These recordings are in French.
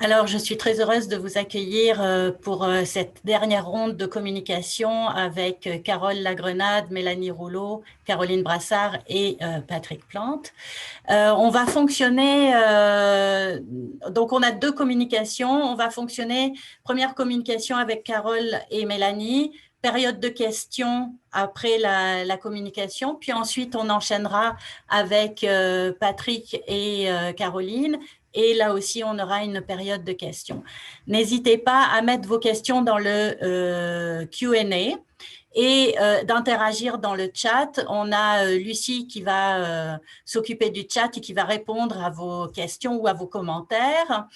Alors, je suis très heureuse de vous accueillir pour cette dernière ronde de communication avec Carole Lagrenade, Mélanie Rouleau, Caroline Brassard et Patrick Plante. On va fonctionner, donc on a deux communications. On va fonctionner, première communication avec Carole et Mélanie, période de questions après la communication, puis ensuite on enchaînera avec Patrick et Caroline. Et là aussi, on aura une période de questions. N'hésitez pas à mettre vos questions dans le Q&A et d'interagir dans le chat. On a Lucie qui va s'occuper du chat et qui va répondre à vos questions ou à vos commentaires.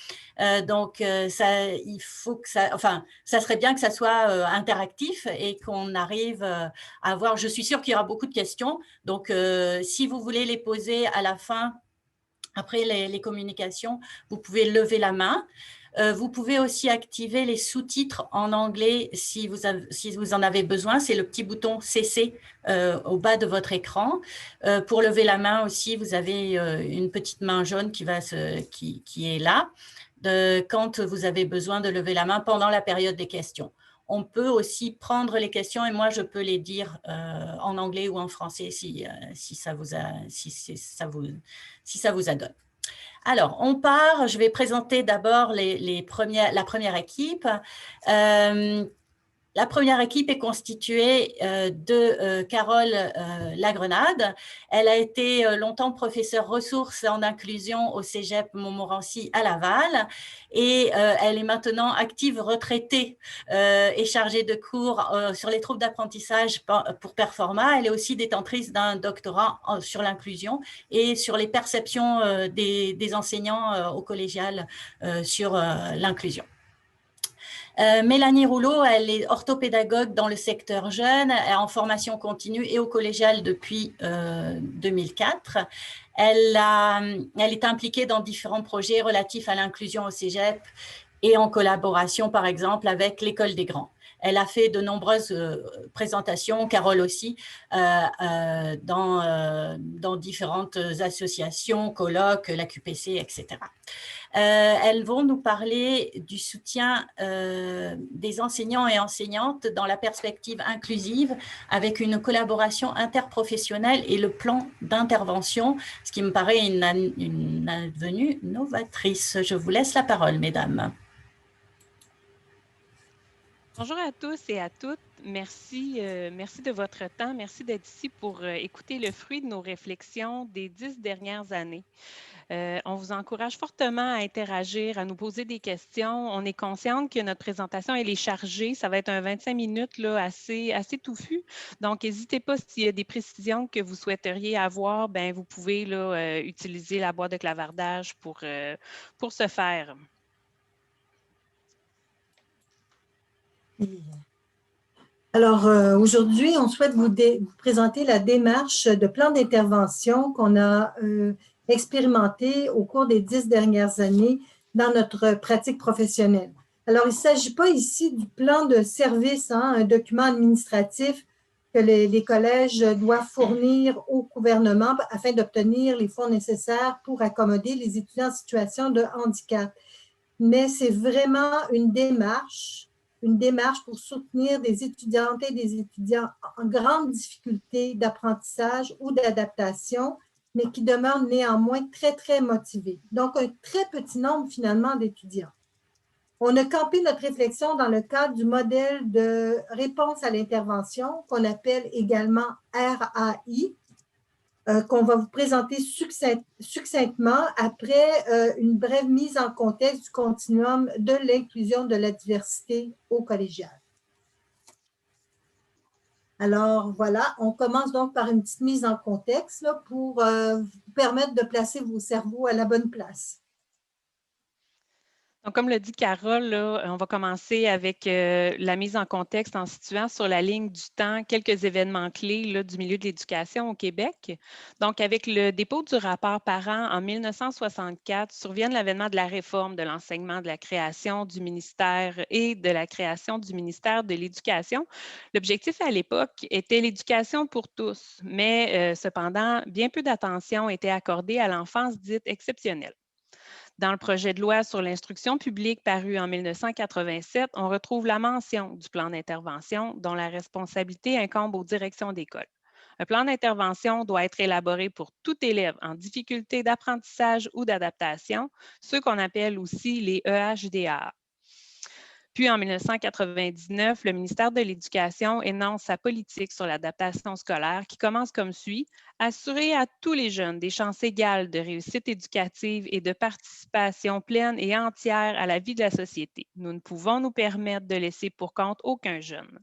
Donc, il faut que ça, enfin, ça serait bien que ça soit interactif et qu'on arrive à voir. Je suis sûre qu'il y aura beaucoup de questions. Donc, si vous voulez les poser à la fin, après les communications, vous pouvez lever la main. Vous pouvez aussi activer les sous-titres en anglais si vous en avez besoin. C'est le petit bouton CC au bas de votre écran. Pour lever la main aussi, vous avez une petite main jaune qui est là quand vous avez besoin de lever la main pendant la période des questions. On peut aussi prendre les questions et moi, je peux les dire en anglais ou en français si ça vous adonne. Alors, on part. Je vais présenter d'abord la première équipe. La première équipe est constituée de Carole Lagrenade. Elle a été longtemps professeure ressources en inclusion au Cégep Montmorency à Laval et elle est maintenant active retraitée et chargée de cours sur les troubles d'apprentissage pour Performa. Elle est aussi détentrice d'un doctorat sur l'inclusion et sur les perceptions des enseignants au collégial sur l'inclusion. Mélanie Rouleau, elle est orthopédagogue dans le secteur jeune, en formation continue et au collégial depuis 2004. Elle est impliquée dans différents projets relatifs à l'inclusion au cégep et en collaboration, par exemple, avec l'École des Grands. Elle a fait de nombreuses présentations, Carole aussi, dans différentes associations, colloques, la QPC, etc. Elles vont nous parler du soutien des enseignants et enseignantes dans la perspective inclusive avec une collaboration interprofessionnelle et le plan d'intervention, ce qui me paraît une avenue novatrice. Je vous laisse la parole, mesdames. Bonjour à tous et à toutes. Merci, merci de votre temps. Merci d'être ici pour écouter le fruit de nos réflexions des 10 dernières années. On vous encourage fortement à interagir, à nous poser des questions. On est consciente que notre présentation, elle est chargée. Ça va être un 25 minutes là, assez touffu. Donc, n'hésitez pas s'il y a des précisions que vous souhaiteriez avoir, ben, vous pouvez là, utiliser la boîte de clavardage pour ce faire. Alors, aujourd'hui, on souhaite vous présenter la démarche de plan d'intervention qu'on a expérimenté au cours des 10 dernières années dans notre pratique professionnelle. Alors, il ne s'agit pas ici du plan de service, un document administratif que les collèges doivent fournir au gouvernement afin d'obtenir les fonds nécessaires pour accommoder les étudiants en situation de handicap. Mais c'est vraiment une démarche pour soutenir des étudiantes et des étudiants en grande difficulté d'apprentissage ou d'adaptation, mais qui demeurent néanmoins très, très motivés. Donc, un très petit nombre finalement d'étudiants. On a campé notre réflexion dans le cadre du modèle de réponse à l'intervention qu'on appelle également RAI, qu'on va vous présenter succinctement après une brève mise en contexte du continuum de l'inclusion de la diversité au collégial. Alors voilà, on commence donc par une petite mise en contexte là, pour vous permettre de placer vos cerveaux à la bonne place. Donc, comme le dit Carole, là, on va commencer avec la mise en contexte en situant sur la ligne du temps quelques événements clés là, du milieu de l'éducation au Québec. Donc, avec le dépôt du rapport parent en 1964, survient l'avènement de la réforme de l'enseignement, de la création du ministère et de la création du ministère de l'Éducation. L'objectif à l'époque était l'éducation pour tous, mais cependant, bien peu d'attention était accordée à l'enfance dite exceptionnelle. Dans le projet de loi sur l'instruction publique paru en 1987, on retrouve la mention du plan d'intervention dont la responsabilité incombe aux directions d'école. Un plan d'intervention doit être élaboré pour tout élève en difficulté d'apprentissage ou d'adaptation, ceux qu'on appelle aussi les EHDA. Puis, en 1999, le ministère de l'Éducation énonce sa politique sur l'adaptation scolaire qui commence comme suit: assurer à tous les jeunes des chances égales de réussite éducative et de participation pleine et entière à la vie de la société. Nous ne pouvons nous permettre de laisser pour compte aucun jeune.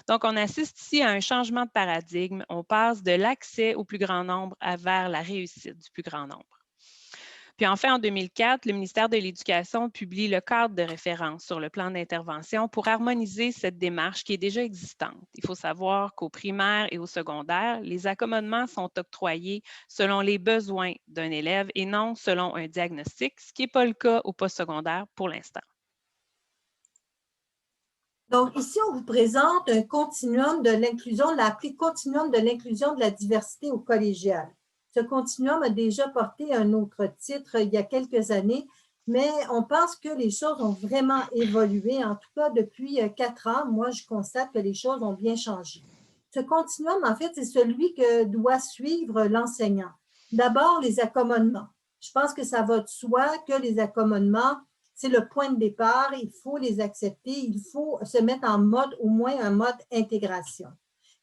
Donc, on assiste ici à un changement de paradigme. On passe de l'accès au plus grand nombre vers la réussite du plus grand nombre. Puis enfin, en 2004, le ministère de l'Éducation publie le cadre de référence sur le plan d'intervention pour harmoniser cette démarche qui est déjà existante. Il faut savoir qu'au primaire et au secondaire, les accommodements sont octroyés selon les besoins d'un élève et non selon un diagnostic, ce qui n'est pas le cas au postsecondaire pour l'instant. Donc, ici, on vous présente un continuum de l'inclusion, l'appelé continuum de l'inclusion de la diversité au collégial. Ce continuum a déjà porté un autre titre il y a quelques années, mais on pense que les choses ont vraiment évolué. En tout cas, depuis 4 ans, moi, je constate que les choses ont bien changé. Ce continuum, en fait, c'est celui que doit suivre l'enseignant. D'abord, les accommodements. Je pense que ça va de soi que les accommodements, c'est le point de départ, il faut les accepter, il faut se mettre en mode, au moins un mode intégration.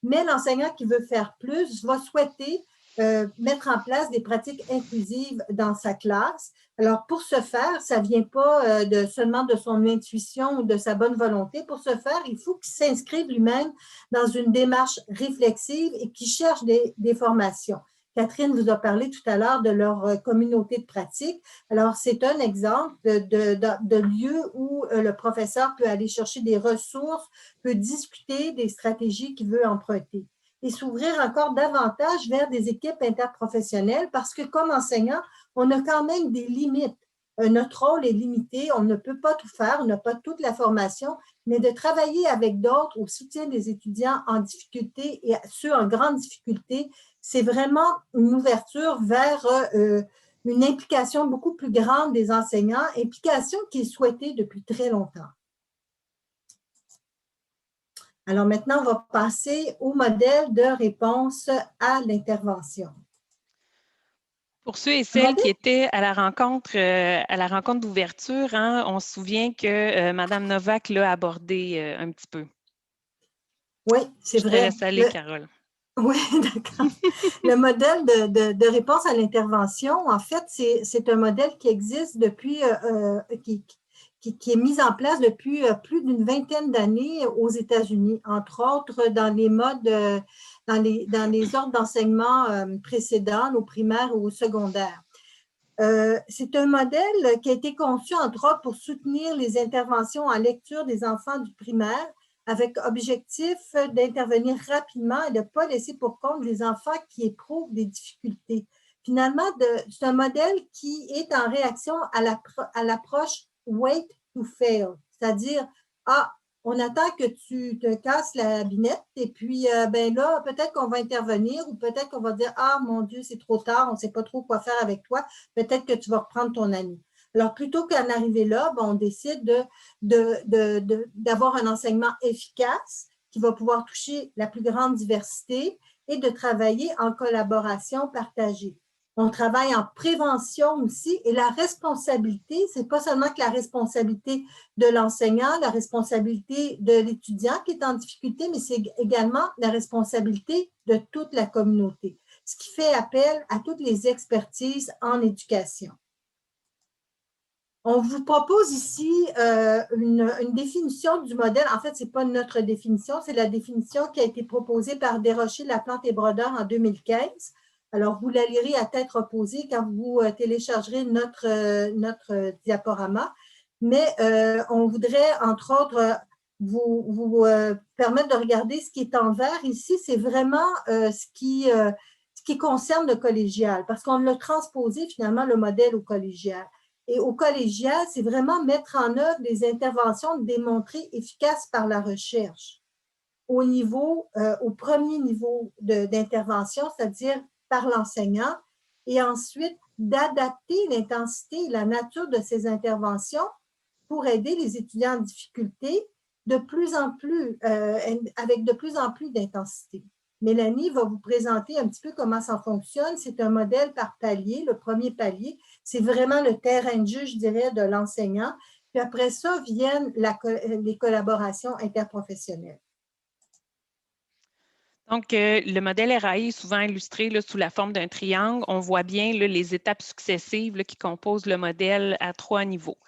Mais l'enseignant qui veut faire plus va souhaiter mettre en place des pratiques inclusives dans sa classe. Alors, pour ce faire, ça ne vient pas seulement de son intuition ou de sa bonne volonté. Pour ce faire, il faut qu'il s'inscrive lui-même dans une démarche réflexive et qu'il cherche des formations. Catherine vous a parlé tout à l'heure de leur communauté de pratique. Alors, c'est un exemple de lieu où le professeur peut aller chercher des ressources, peut discuter des stratégies qu'il veut emprunter et s'ouvrir encore davantage vers des équipes interprofessionnelles parce que comme enseignant, on a quand même des limites. Notre rôle est limité, on ne peut pas tout faire, on n'a pas toute la formation, mais de travailler avec d'autres au soutien des étudiants en difficulté et ceux en grande difficulté, c'est vraiment une ouverture vers une implication beaucoup plus grande des enseignants, implication qui est souhaitée depuis très longtemps. Alors maintenant, on va passer au modèle de réponse à l'intervention. Pour ceux et celles qui étaient à la rencontre d'ouverture, hein, on se souvient que Mme Novak l'a abordé un petit peu. Oui, c'est vrai. Je te laisse aller, Carole. Oui, d'accord. Le modèle de réponse à l'intervention, en fait, c'est un modèle qui existe depuis, qui est mis en place depuis plus d'une vingtaine d'années aux États-Unis, entre autres dans les modes, dans les ordres d'enseignement précédents, au primaire ou au secondaire. C'est un modèle qui a été conçu, entre autres, pour soutenir les interventions en lecture des enfants du primaire, avec objectif d'intervenir rapidement et de ne pas laisser pour compte les enfants qui éprouvent des difficultés. Finalement, c'est un modèle qui est en réaction à l'approche wait to fail, c'est-à-dire, on attend que tu te casses la binette et puis, ben là, peut-être qu'on va intervenir ou peut-être qu'on va dire, mon Dieu, c'est trop tard, on ne sait pas trop quoi faire avec toi, peut-être que tu vas reprendre ton année. Alors, plutôt qu'en arriver là, on décide d'avoir un enseignement efficace qui va pouvoir toucher la plus grande diversité et de travailler en collaboration partagée. On travaille en prévention aussi et la responsabilité, ce n'est pas seulement que la responsabilité de l'enseignant, la responsabilité de l'étudiant qui est en difficulté, mais c'est également la responsabilité de toute la communauté, ce qui fait appel à toutes les expertises en éducation. On vous propose ici une définition du modèle. En fait, ce n'est pas notre définition, c'est la définition qui a été proposée par Desrochers, Laplante et Brodeur en 2015. Alors, vous la lirez à tête reposée quand vous téléchargerez notre diaporama. Mais on voudrait, entre autres, vous permettre de regarder ce qui est en vert ici. C'est vraiment ce qui concerne le collégial, parce qu'on a transposé finalement le modèle au collégial. Et au collégial, c'est vraiment mettre en œuvre des interventions démontrées efficaces par la recherche au premier niveau d'intervention, c'est-à-dire par l'enseignant, et ensuite d'adapter l'intensité et la nature de ces interventions pour aider les étudiants en difficulté de plus en plus, avec de plus en plus d'intensité. Mélanie va vous présenter un petit peu comment ça fonctionne. C'est un modèle par palier. Le premier palier, c'est vraiment le terrain de jeu, je dirais, de l'enseignant. Puis après ça, viennent les collaborations interprofessionnelles. Donc, le modèle RAI est souvent illustré là, sous la forme d'un triangle. On voit bien là, les étapes successives là, qui composent le modèle à 3 niveaux.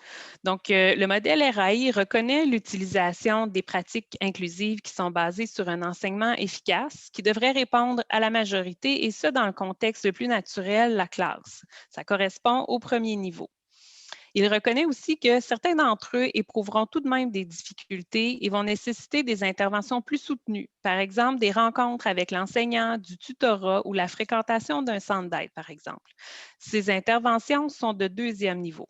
Donc, le modèle RAI reconnaît l'utilisation des pratiques inclusives qui sont basées sur un enseignement efficace qui devrait répondre à la majorité, et ce, dans le contexte le plus naturel, la classe. Ça correspond au premier niveau. Il reconnaît aussi que certains d'entre eux éprouveront tout de même des difficultés et vont nécessiter des interventions plus soutenues, par exemple des rencontres avec l'enseignant, du tutorat ou la fréquentation d'un centre d'aide, par exemple. Ces interventions sont de deuxième niveau.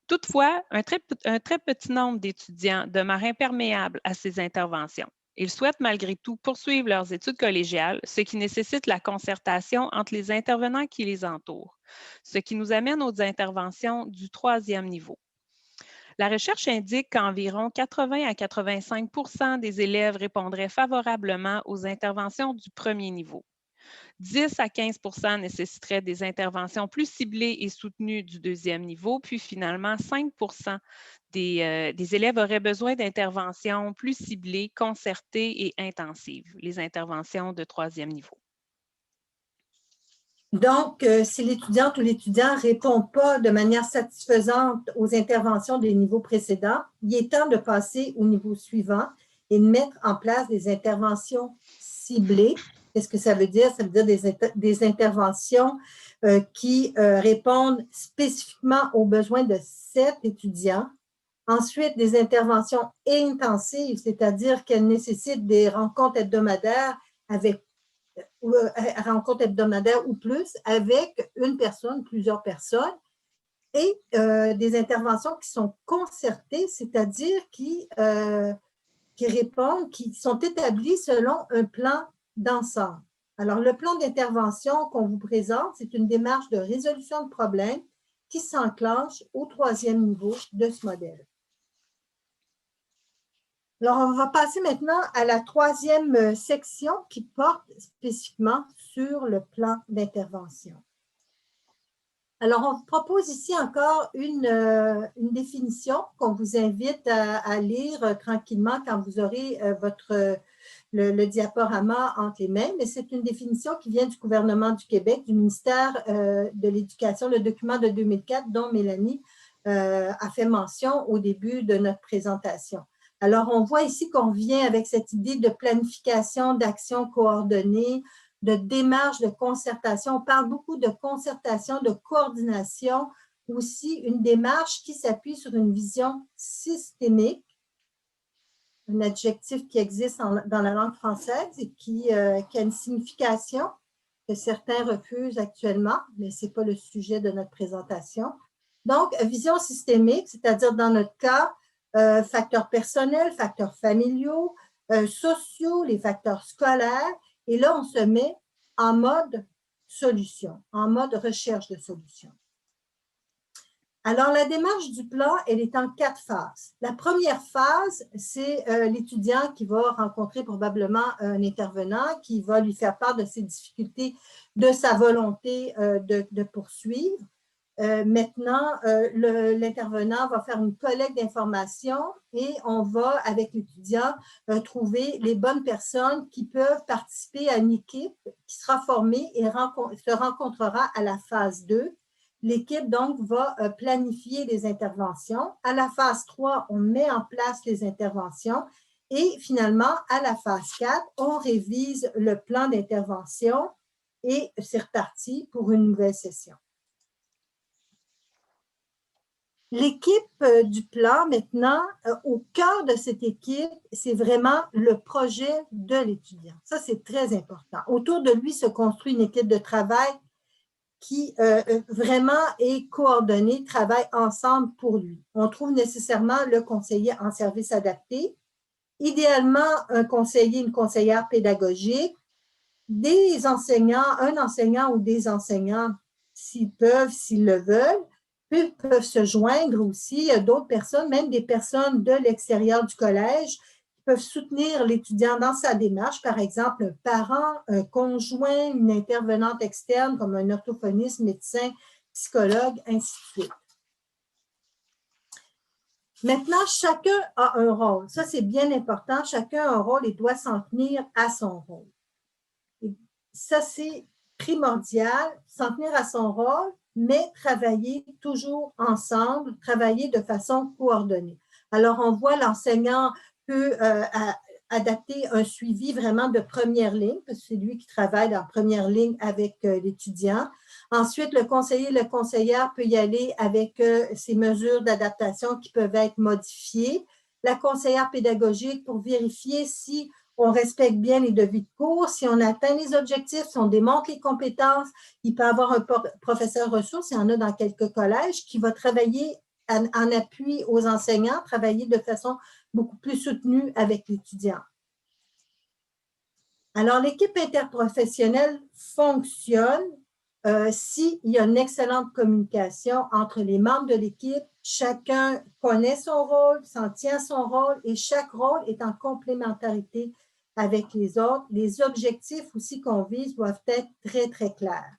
Toutefois, un très petit nombre d'étudiants demeurent imperméables à ces interventions. Ils souhaitent malgré tout poursuivre leurs études collégiales, ce qui nécessite la concertation entre les intervenants qui les entourent, ce qui nous amène aux interventions du troisième niveau. La recherche indique qu'environ 80 à 85 des élèves répondraient favorablement aux interventions du premier niveau. 10 à 15 nécessiteraient des interventions plus ciblées et soutenues du deuxième niveau, puis finalement 5 des élèves auraient besoin d'interventions plus ciblées, concertées et intensives, les interventions de troisième niveau. Donc, si l'étudiante ou l'étudiant ne répond pas de manière satisfaisante aux interventions des niveaux précédents, il est temps de passer au niveau suivant et de mettre en place des interventions ciblées. Qu'est-ce que ça veut dire? Ça veut dire des interventions qui répondent spécifiquement aux besoins de cet étudiant. Ensuite, des interventions intensives, c'est-à-dire qu'elles nécessitent des rencontres hebdomadaires ou plus avec une personne, plusieurs personnes, et des interventions qui sont concertées, c'est-à-dire qui répondent, qui sont établies selon un plan d'ensemble. Alors, le plan d'intervention qu'on vous présente, c'est une démarche de résolution de problèmes qui s'enclenche au troisième niveau de ce modèle. Alors, on va passer maintenant à la troisième section qui porte spécifiquement sur le plan d'intervention. Alors, on vous propose ici encore une définition qu'on vous invite à lire tranquillement quand vous aurez le diaporama entre les mains, mais c'est une définition qui vient du gouvernement du Québec, du ministère de l'Éducation, le document de 2004 dont Mélanie a fait mention au début de notre présentation. Alors, on voit ici qu'on vient avec cette idée de planification, d'action coordonnée, de démarche de concertation. On parle beaucoup de concertation, de coordination, aussi une démarche qui s'appuie sur une vision systémique, un adjectif qui existe dans la langue française et qui a une signification que certains refusent actuellement, mais ce n'est pas le sujet de notre présentation. Donc, vision systémique, c'est-à-dire dans notre cas, facteurs personnels, facteurs familiaux, sociaux, les facteurs scolaires. Et là, on se met en mode solution, en mode recherche de solutions. Alors, la démarche du plan, elle est en 4 phases. La première phase, c'est l'étudiant qui va rencontrer probablement un intervenant qui va lui faire part de ses difficultés, de sa volonté de poursuivre. Maintenant, l'intervenant va faire une collecte d'informations et on va, avec l'étudiant, trouver les bonnes personnes qui peuvent participer à une équipe qui sera formée et se rencontrera à la phase 2. L'équipe, donc, va planifier les interventions. À la phase 3, on met en place les interventions. Et finalement, à la phase 4, on révise le plan d'intervention et c'est reparti pour une nouvelle session. L'équipe du plan, maintenant, au cœur de cette équipe, c'est vraiment le projet de l'étudiant. Ça, c'est très important. Autour de lui se construit une équipe de travail qui vraiment est coordonnée, travaille ensemble pour lui. On trouve nécessairement le conseiller en service adapté, idéalement un conseiller, une conseillère pédagogique, des enseignants, un enseignant ou des enseignants, s'ils peuvent, s'ils le veulent, peuvent se joindre aussi d'autres personnes, même des personnes de l'extérieur du collège, qui peuvent soutenir l'étudiant dans sa démarche, par exemple un parent, un conjoint, une intervenante externe comme un orthophoniste, médecin, psychologue, ainsi de suite. Maintenant, chacun a un rôle. Ça, c'est bien important. Chacun a un rôle et doit s'en tenir à son rôle. Et ça, c'est primordial, s'en tenir à son rôle, mais travailler toujours ensemble, travailler de façon coordonnée. Alors, on voit l'enseignant peut adapter un suivi vraiment de première ligne, parce que c'est lui qui travaille en première ligne avec l'étudiant. Ensuite, le conseiller, la conseillère peut y aller avec ces mesures d'adaptation qui peuvent être modifiées. La conseillère pédagogique pour vérifier si on respecte bien les devis de cours, si on atteint les objectifs, si on démontre les compétences. Il peut y avoir un professeur ressource, il y en a dans quelques collèges, qui va travailler en appui aux enseignants, travailler de façon beaucoup plus soutenue avec l'étudiant. Alors, l'équipe interprofessionnelle fonctionne s'il y a une excellente communication entre les membres de l'équipe. Chacun connaît son rôle, s'en tient à son rôle et chaque rôle est en complémentarité avec les autres. Les objectifs aussi qu'on vise doivent être très, très clairs.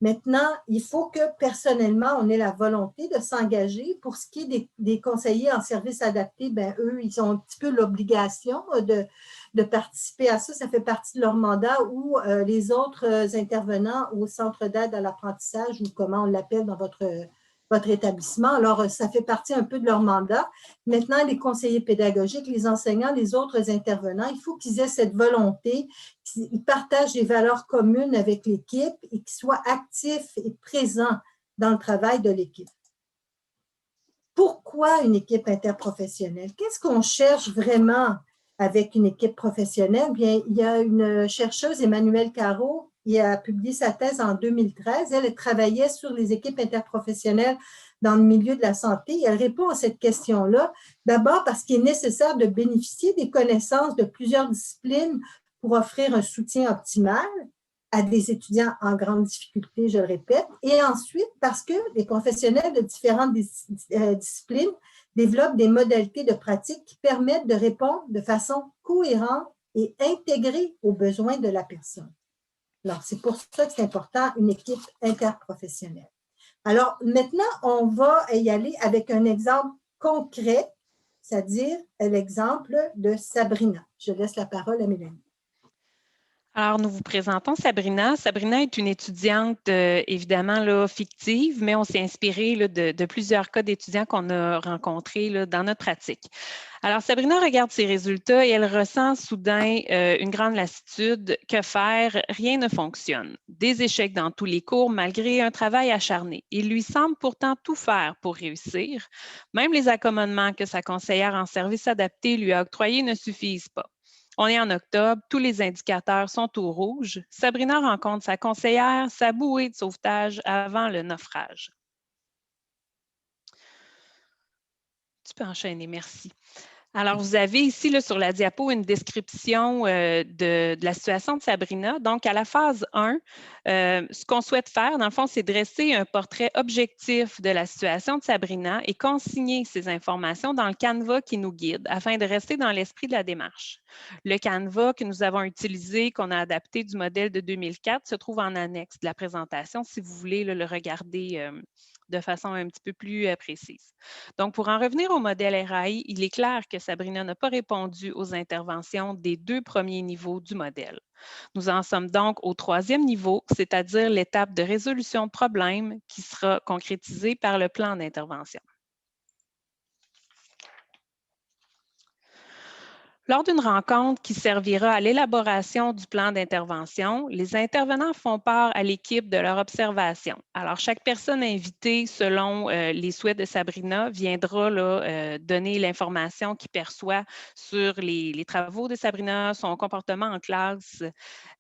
Maintenant, il faut que personnellement, on ait la volonté de s'engager. Pour ce qui est des conseillers en services adaptés, bien, eux, ils ont un petit peu l'obligation de participer à ça. Ça fait partie de leur mandat ou les autres intervenants au centre d'aide à l'apprentissage ou comment on l'appelle dans votre établissement. Alors, ça fait partie un peu de leur mandat. Maintenant, les conseillers pédagogiques, les enseignants, les autres intervenants, il faut qu'ils aient cette volonté, qu'ils partagent des valeurs communes avec l'équipe et qu'ils soient actifs et présents dans le travail de l'équipe. Pourquoi une équipe interprofessionnelle? Qu'est-ce qu'on cherche vraiment avec une équipe professionnelle? Bien, il y a une chercheuse, Emmanuelle Caro, qui a publié sa thèse en 2013. Elle travaillait sur les équipes interprofessionnelles dans le milieu de la santé. Et elle répond à cette question-là, d'abord parce qu'il est nécessaire de bénéficier des connaissances de plusieurs disciplines pour offrir un soutien optimal à des étudiants en grande difficulté, je le répète, et ensuite parce que les professionnels de différentes disciplines développent des modalités de pratique qui permettent de répondre de façon cohérente et intégrée aux besoins de la personne. Alors, c'est pour ça que c'est important, une équipe interprofessionnelle. Alors, maintenant, on va y aller avec un exemple concret, c'est-à-dire l'exemple de Sabrina. Je laisse la parole à Mélanie. Alors, nous vous présentons Sabrina. Sabrina est une étudiante, évidemment, là, fictive, mais on s'est inspiré là, de plusieurs cas d'étudiants qu'on a rencontrés là, dans notre pratique. Alors, Sabrina regarde ses résultats et elle ressent soudain une grande lassitude. Que faire? Rien ne fonctionne. Des échecs dans tous les cours malgré un travail acharné. Il lui semble pourtant tout faire pour réussir. Même les accommodements que sa conseillère en service adapté lui a octroyés ne suffisent pas. On est en octobre, tous les indicateurs sont au rouge. Sabrina rencontre sa conseillère, sa bouée de sauvetage avant le naufrage. Tu peux enchaîner, merci. Alors, vous avez ici là, sur la diapo une description de la situation de Sabrina. Donc, à la phase 1, ce qu'on souhaite faire, dans le fond, c'est dresser un portrait objectif de la situation de Sabrina et consigner ces informations dans le Canva qui nous guide afin de rester dans l'esprit de la démarche. Le Canva que nous avons utilisé, qu'on a adapté du modèle de 2004, se trouve en annexe de la présentation si vous voulez là, le regarder de façon un petit peu plus précise. Donc, pour en revenir au modèle RAI, il est clair que Sabrina n'a pas répondu aux interventions des 2 premiers niveaux du modèle. Nous en sommes donc au 3e niveau, c'est-à-dire l'étape de résolution de problème qui sera concrétisée par le plan d'intervention. Lors d'une rencontre qui servira à l'élaboration du plan d'intervention, les intervenants font part à l'équipe de leur observation. Alors, chaque personne invitée, selon les souhaits de Sabrina, viendra là, donner l'information qu'il perçoit sur les travaux de Sabrina, son comportement en classe,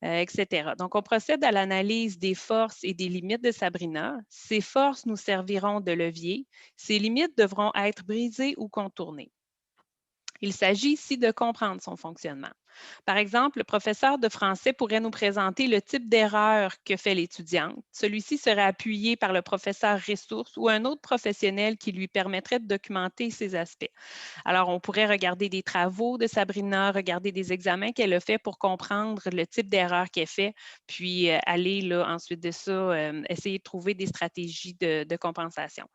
etc. Donc, on procède à l'analyse des forces et des limites de Sabrina. Ces forces nous serviront de levier. Ces limites devront être brisées ou contournées. Il s'agit ici de comprendre son fonctionnement. Par exemple, le professeur de français pourrait nous présenter le type d'erreur que fait l'étudiante. Celui-ci serait appuyé par le professeur ressource ou un autre professionnel qui lui permettrait de documenter ces aspects. Alors, on pourrait regarder des travaux de Sabrina, regarder des examens qu'elle a fait pour comprendre le type d'erreur qu'elle fait, puis aller là, ensuite de ça, essayer de trouver des stratégies de compensation.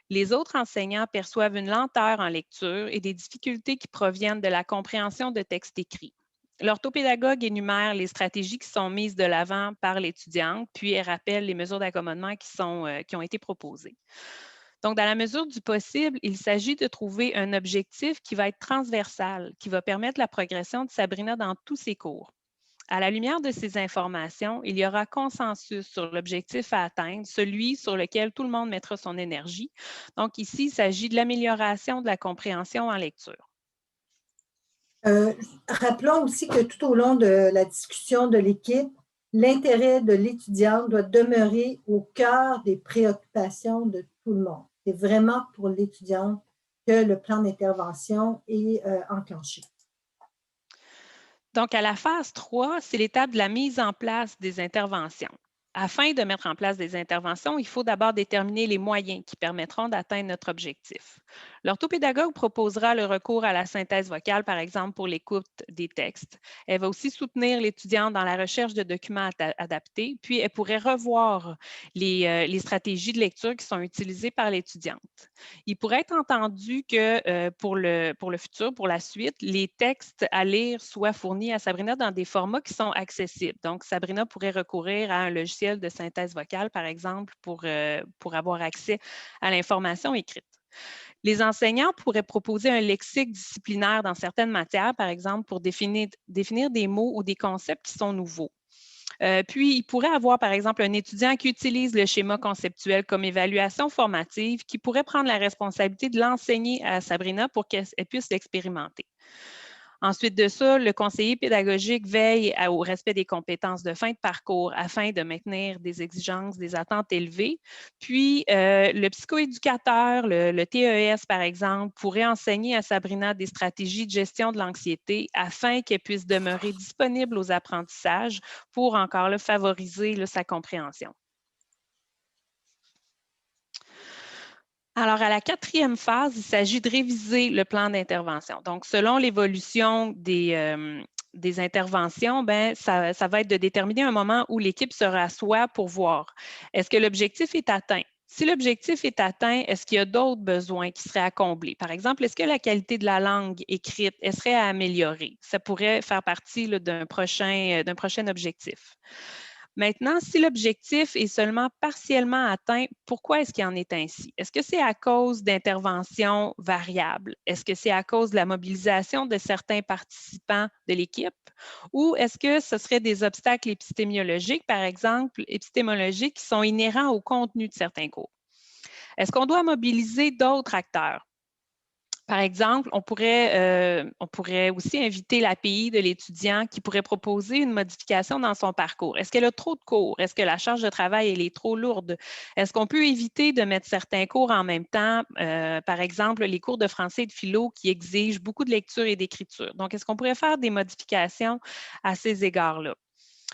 Les autres enseignants perçoivent une lenteur en lecture et des difficultés qui proviennent de la compréhension de textes écrits. L'orthopédagogue énumère les stratégies qui sont mises de l'avant par l'étudiante, puis elle rappelle les mesures d'accommodement qui ont été proposées. Donc, dans la mesure du possible, il s'agit de trouver un objectif qui va être transversal, qui va permettre la progression de Sabrina dans tous ses cours. À la lumière de ces informations, il y aura consensus sur l'objectif à atteindre, celui sur lequel tout le monde mettra son énergie. Donc ici, il s'agit de l'amélioration de la compréhension en lecture. Rappelons aussi que tout au long de la discussion de l'équipe, l'intérêt de l'étudiante doit demeurer au cœur des préoccupations de tout le monde. C'est vraiment pour l'étudiante que le plan d'intervention est enclenché. Donc, à la phase 3, c'est l'étape de la mise en place des interventions. Afin de mettre en place des interventions, il faut d'abord déterminer les moyens qui permettront d'atteindre notre objectif. L'orthopédagogue proposera le recours à la synthèse vocale, par exemple, pour l'écoute des textes. Elle va aussi soutenir l'étudiant dans la recherche de documents adaptés, puis elle pourrait revoir les stratégies de lecture qui sont utilisées par l'étudiante. Il pourrait être entendu que pour le futur, pour la suite, les textes à lire soient fournis à Sabrina dans des formats qui sont accessibles. Donc, Sabrina pourrait recourir à un logiciel de synthèse vocale, par exemple, pour avoir accès à l'information écrite. Les enseignants pourraient proposer un lexique disciplinaire dans certaines matières, par exemple, pour définir des mots ou des concepts qui sont nouveaux. Puis, il pourrait avoir, par exemple, un étudiant qui utilise le schéma conceptuel comme évaluation formative, qui pourrait prendre la responsabilité de l'enseigner à Sabrina pour qu'elle puisse l'expérimenter. Ensuite de ça, le conseiller pédagogique veille au respect des compétences de fin de parcours afin de maintenir des exigences, des attentes élevées. Puis, le psychoéducateur, le TES, par exemple, pourrait enseigner à Sabrina des stratégies de gestion de l'anxiété afin qu'elle puisse demeurer disponible aux apprentissages pour encore là, favoriser là, sa compréhension. Alors, à la 4e phase, il s'agit de réviser le plan d'intervention. Donc, selon l'évolution des interventions, ça va être de déterminer un moment où l'équipe se rassoit pour voir est-ce que l'objectif est atteint. Si l'objectif est atteint, est-ce qu'il y a d'autres besoins qui seraient à combler? Par exemple, est-ce que la qualité de la langue écrite serait à améliorer? Ça pourrait faire partie là, d'un prochain objectif. Maintenant, si l'objectif est seulement partiellement atteint, pourquoi est-ce qu'il en est ainsi? Est-ce que c'est à cause d'interventions variables? Est-ce que c'est à cause de la mobilisation de certains participants de l'équipe? Ou est-ce que ce serait des obstacles épistémologiques, par exemple, épistémologiques qui sont inhérents au contenu de certains cours? Est-ce qu'on doit mobiliser d'autres acteurs? Par exemple, on pourrait aussi inviter l'API de l'étudiant qui pourrait proposer une modification dans son parcours. Est-ce qu'elle a trop de cours? Est-ce que la charge de travail elle est trop lourde? Est-ce qu'on peut éviter de mettre certains cours en même temps? Par exemple, les cours de français et de philo qui exigent beaucoup de lecture et d'écriture. Donc, est-ce qu'on pourrait faire des modifications à ces égards-là?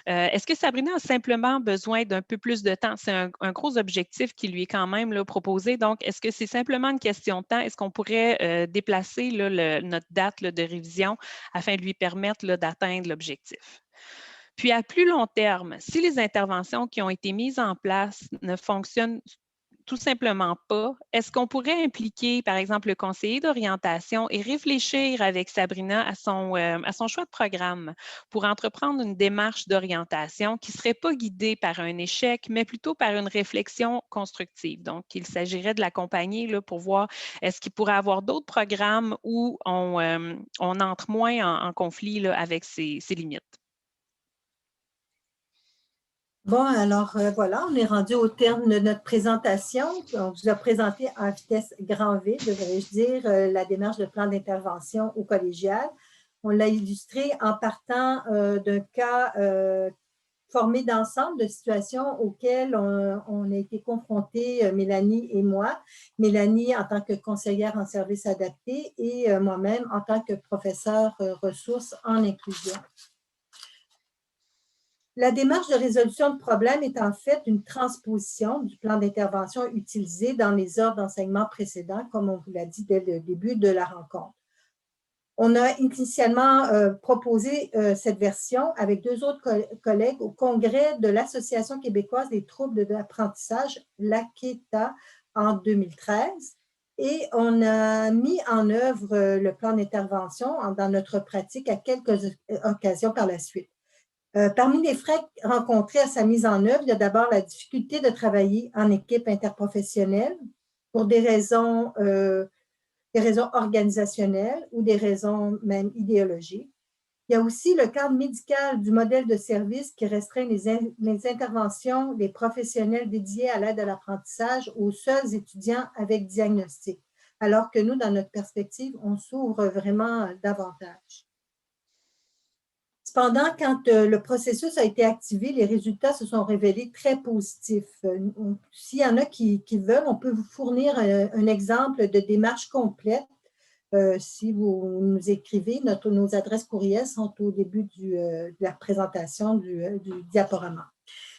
Est-ce que Sabrina a simplement besoin d'un peu plus de temps? C'est un gros objectif qui lui est quand même là, proposé. Donc, est-ce que c'est simplement une question de temps? Est-ce qu'on pourrait déplacer là, notre date là, de révision afin de lui permettre là, d'atteindre l'objectif? Puis, à plus long terme, si les interventions qui ont été mises en place ne fonctionnent tout simplement pas, est-ce qu'on pourrait impliquer, par exemple, le conseiller d'orientation et réfléchir avec Sabrina à son choix de programme pour entreprendre une démarche d'orientation qui ne serait pas guidée par un échec, mais plutôt par une réflexion constructive. Donc, il s'agirait de l'accompagner là, pour voir est-ce qu'il pourrait avoir d'autres programmes où on entre moins en conflit là, avec ses limites. Bon, alors voilà, on est rendu au terme de notre présentation. On vous a présenté en vitesse grand V, devrais-je dire, la démarche de plan d'intervention au collégial. On l'a illustré en partant d'un cas informé d'ensemble de situations auxquelles on a été confrontés, Mélanie et moi. Mélanie en tant que conseillère en services adaptés et moi-même en tant que professeure ressources en inclusion. La démarche de résolution de problèmes est en fait une transposition du plan d'intervention utilisé dans les ordres d'enseignement précédents, comme on vous l'a dit dès le début de la rencontre. On a initialement proposé cette version avec deux autres collègues au congrès de l'Association québécoise des troubles de l'apprentissage, l'AQETA, en 2013. Et on a mis en œuvre le plan d'intervention dans notre pratique à quelques occasions par la suite. Parmi les frais rencontrés à sa mise en œuvre, il y a d'abord la difficulté de travailler en équipe interprofessionnelle pour des raisons organisationnelles ou des raisons même idéologiques. Il y a aussi le cadre médical du modèle de service qui restreint les interventions des professionnels dédiés à l'aide à l'apprentissage aux seuls étudiants avec diagnostic, alors que nous, dans notre perspective, on s'ouvre vraiment davantage. Cependant, quand le processus a été activé, les résultats se sont révélés très positifs. S'il y en a qui veulent, on peut vous fournir un exemple de démarche complète. Si vous nous écrivez, nos adresses courriels sont au début de la présentation du diaporama.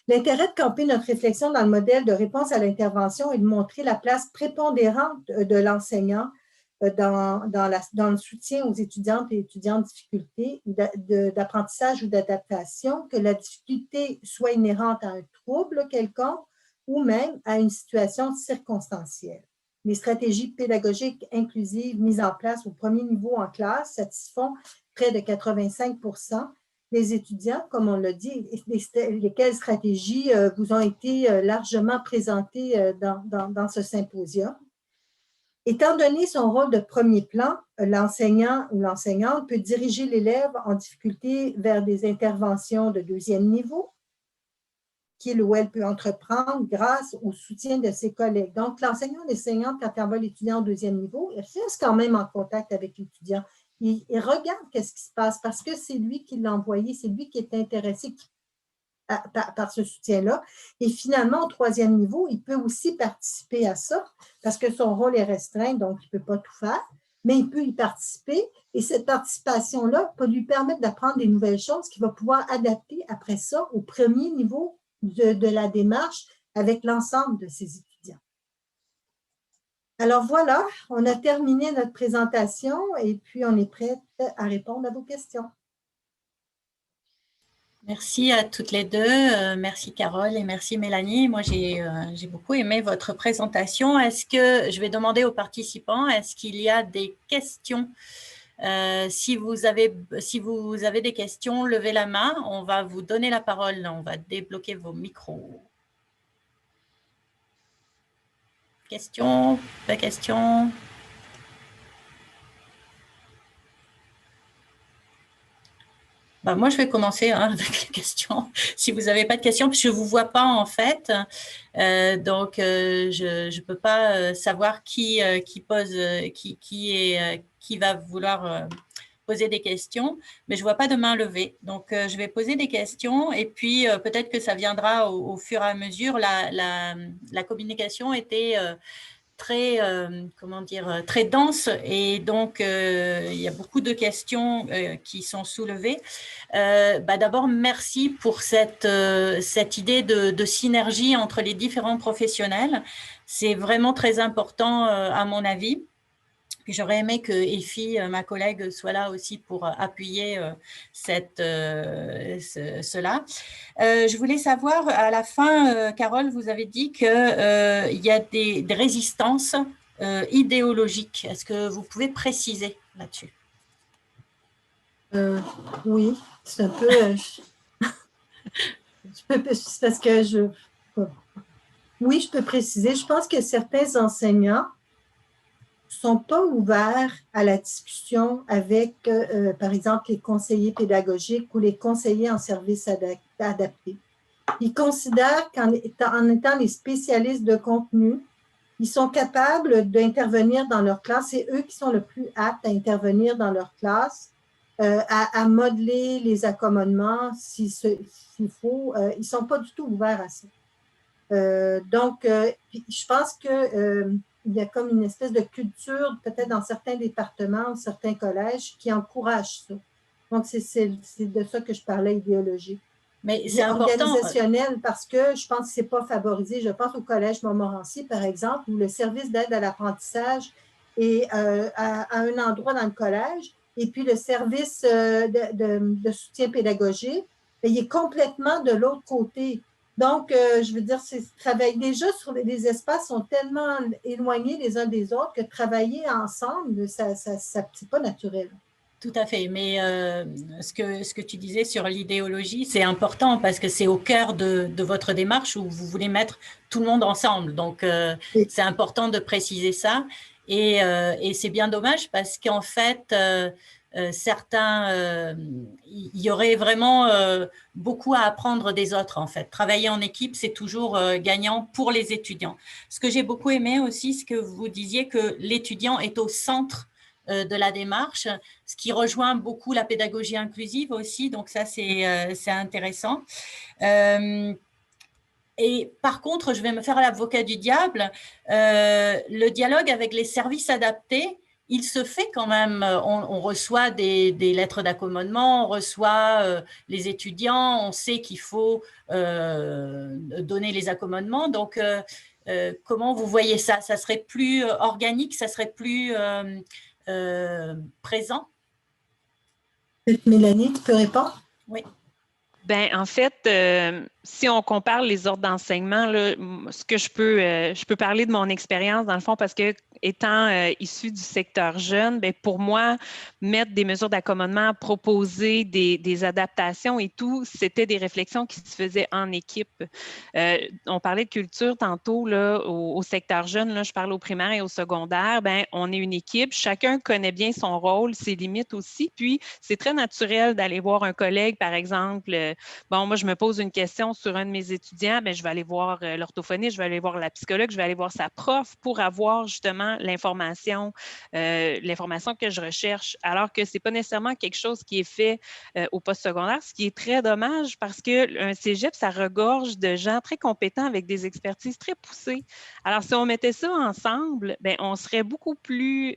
L'intérêt de camper notre réflexion dans le modèle de réponse à l'intervention est de montrer la place prépondérante de l'enseignant dans le soutien aux étudiantes et étudiants en difficulté d'apprentissage ou d'adaptation, que la difficulté soit inhérente à un trouble quelconque ou même à une situation circonstancielle. Les stratégies pédagogiques inclusives mises en place au premier niveau en classe satisfont près de 85% des étudiants, comme on l'a dit, lesquelles stratégies vous ont été largement présentées dans ce symposium. Étant donné son rôle de premier plan, l'enseignant ou l'enseignante peut diriger l'élève en difficulté vers des interventions de deuxième niveau qu'il ou elle peut entreprendre grâce au soutien de ses collègues. Donc, l'enseignant ou l'enseignante, quand il envoie l'étudiant en deuxième niveau, il reste quand même en contact avec l'étudiant. Il regarde qu'est-ce qui se passe parce que c'est lui qui l'a envoyé, c'est lui qui est intéressé par ce soutien-là. Et finalement, au troisième niveau, il peut aussi participer à ça parce que son rôle est restreint, donc il ne peut pas tout faire, mais il peut y participer et cette participation-là peut lui permettre d'apprendre des nouvelles choses qu'il va pouvoir adapter après ça au premier niveau de la démarche avec l'ensemble de ses étudiants. Alors voilà, on a terminé notre présentation et puis on est prête à répondre à vos questions. Merci à toutes les deux. Merci Carole et merci Mélanie. Moi, j'ai beaucoup aimé votre présentation. Est-ce que je vais demander aux participants, est-ce qu'il y a des questions? Si vous avez des questions, levez la main. On va vous donner la parole. On va débloquer vos micros. Questions? Pas questions? Ben, moi, je vais commencer avec les questions. Si vous n'avez pas de questions, parce que je ne vous vois pas en fait, donc je ne peux pas savoir qui pose, qui va vouloir poser des questions, mais je ne vois pas de main levée. Donc, je vais poser des questions et puis peut-être que ça viendra au fur et à mesure. La communication était très, très dense et donc il y a beaucoup de questions qui sont soulevées. D'abord, merci pour cette idée de synergie entre les différents professionnels. C'est vraiment très important à mon avis. Puis j'aurais aimé que Effie, ma collègue, soit là aussi pour appuyer cela. Je voulais savoir, à la fin, Carole, vous avez dit qu'il y a des résistances idéologiques. Est-ce que vous pouvez préciser là-dessus? Oui, c'est un peu... parce que oui, je peux préciser. Je pense que certains enseignants ne sont pas ouverts à la discussion avec, par exemple, les conseillers pédagogiques ou les conseillers en services adaptés. Ils considèrent qu'en étant les spécialistes de contenu, ils sont capables d'intervenir dans leur classe. C'est eux qui sont le plus aptes à intervenir dans leur classe, à modeler les accommodements si qu'il faut. Ils ne sont pas du tout ouverts à ça. Je pense qu'il y a comme une espèce de culture, peut-être dans certains départements, certains collèges, qui encouragent ça. Donc, c'est de ça que je parlais, idéologie. Mais c'est important. Organisationnel, parce que je pense que ce n'est pas favorisé. Je pense au Collège Montmorency, par exemple, où le service d'aide à l'apprentissage est à un endroit dans le collège, et puis le service de soutien pédagogique, il est complètement de l'autre côté. Donc, je veux dire, travailler déjà sur les espaces sont tellement éloignés les uns des autres que travailler ensemble, c'est pas naturel. Tout à fait, mais ce que tu disais sur l'idéologie, c'est important parce que c'est au cœur de votre démarche où vous voulez mettre tout le monde ensemble. Donc, c'est important de préciser ça. Et c'est bien dommage parce qu'en fait, certains, il y aurait vraiment beaucoup à apprendre des autres, en fait. Travailler en équipe, c'est toujours gagnant pour les étudiants. Ce que j'ai beaucoup aimé aussi, c'est que vous disiez que l'étudiant est au centre de la démarche, ce qui rejoint beaucoup la pédagogie inclusive aussi, donc ça c'est intéressant. Et par contre, je vais me faire l'avocat du diable, le dialogue avec les services adaptés, il se fait quand même, on reçoit des lettres d'accommodement, on reçoit les étudiants, on sait qu'il faut donner les accommodements, donc comment vous voyez ça? Ça serait plus organique, ça serait plus présent? Mélanie, tu peux répondre? Oui. Bien, en fait, si on compare les ordres d'enseignement, ce que je peux parler de mon expérience, dans le fond, parce que étant issue du secteur jeune, bien, pour moi, mettre des mesures d'accommodement, proposer des adaptations et tout, c'était des réflexions qui se faisaient en équipe. On parlait de culture tantôt là, au secteur jeune, là, je parle au primaire et au secondaire, bien, on est une équipe, chacun connaît bien son rôle, ses limites aussi, puis c'est très naturel d'aller voir un collègue, par exemple, bon, moi, je me pose une question sur un de mes étudiants, bien, je vais aller voir l'orthophoniste, je vais aller voir la psychologue, je vais aller voir sa prof pour avoir justement l'information que je recherche, alors que ce n'est pas nécessairement quelque chose qui est fait au postsecondaire, ce qui est très dommage parce qu'un cégep, ça regorge de gens très compétents avec des expertises très poussées. Alors, si on mettait ça ensemble, bien, on serait beaucoup plus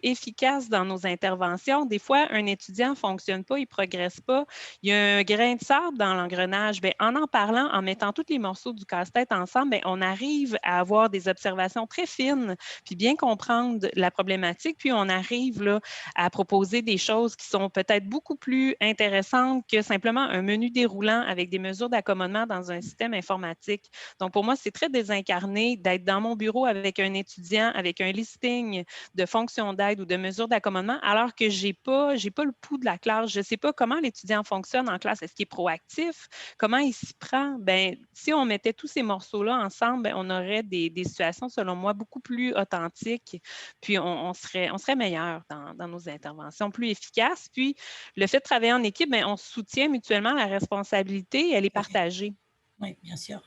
efficace dans nos interventions. Des fois, un étudiant ne fonctionne pas, il ne progresse pas, il y a un grain de sable dans l'engrenage. Bien, en parlant, en mettant tous les morceaux du casse-tête ensemble, bien, on arrive à avoir des observations très fines, puis bien comprendre la problématique, puis on arrive là, à proposer des choses qui sont peut-être beaucoup plus intéressantes que simplement un menu déroulant avec des mesures d'accommodement dans un système informatique. Donc, pour moi, c'est très désincarné d'être dans mon bureau avec un étudiant, avec un listing de fonctions d'aide ou de mesures d'accommodement, alors que je n'ai pas le pouls de la classe. Je ne sais pas comment l'étudiant fonctionne en classe. Est-ce qu'il est proactif? Comment il s'y prend? Bien, si on mettait tous ces morceaux-là ensemble, bien, on aurait des situations, selon moi, beaucoup plus authentiques, puis on serait meilleur dans nos interventions, plus efficaces. Puis, le fait de travailler en équipe, bien, on soutient mutuellement la responsabilité, elle est partagée. Oui, bien sûr.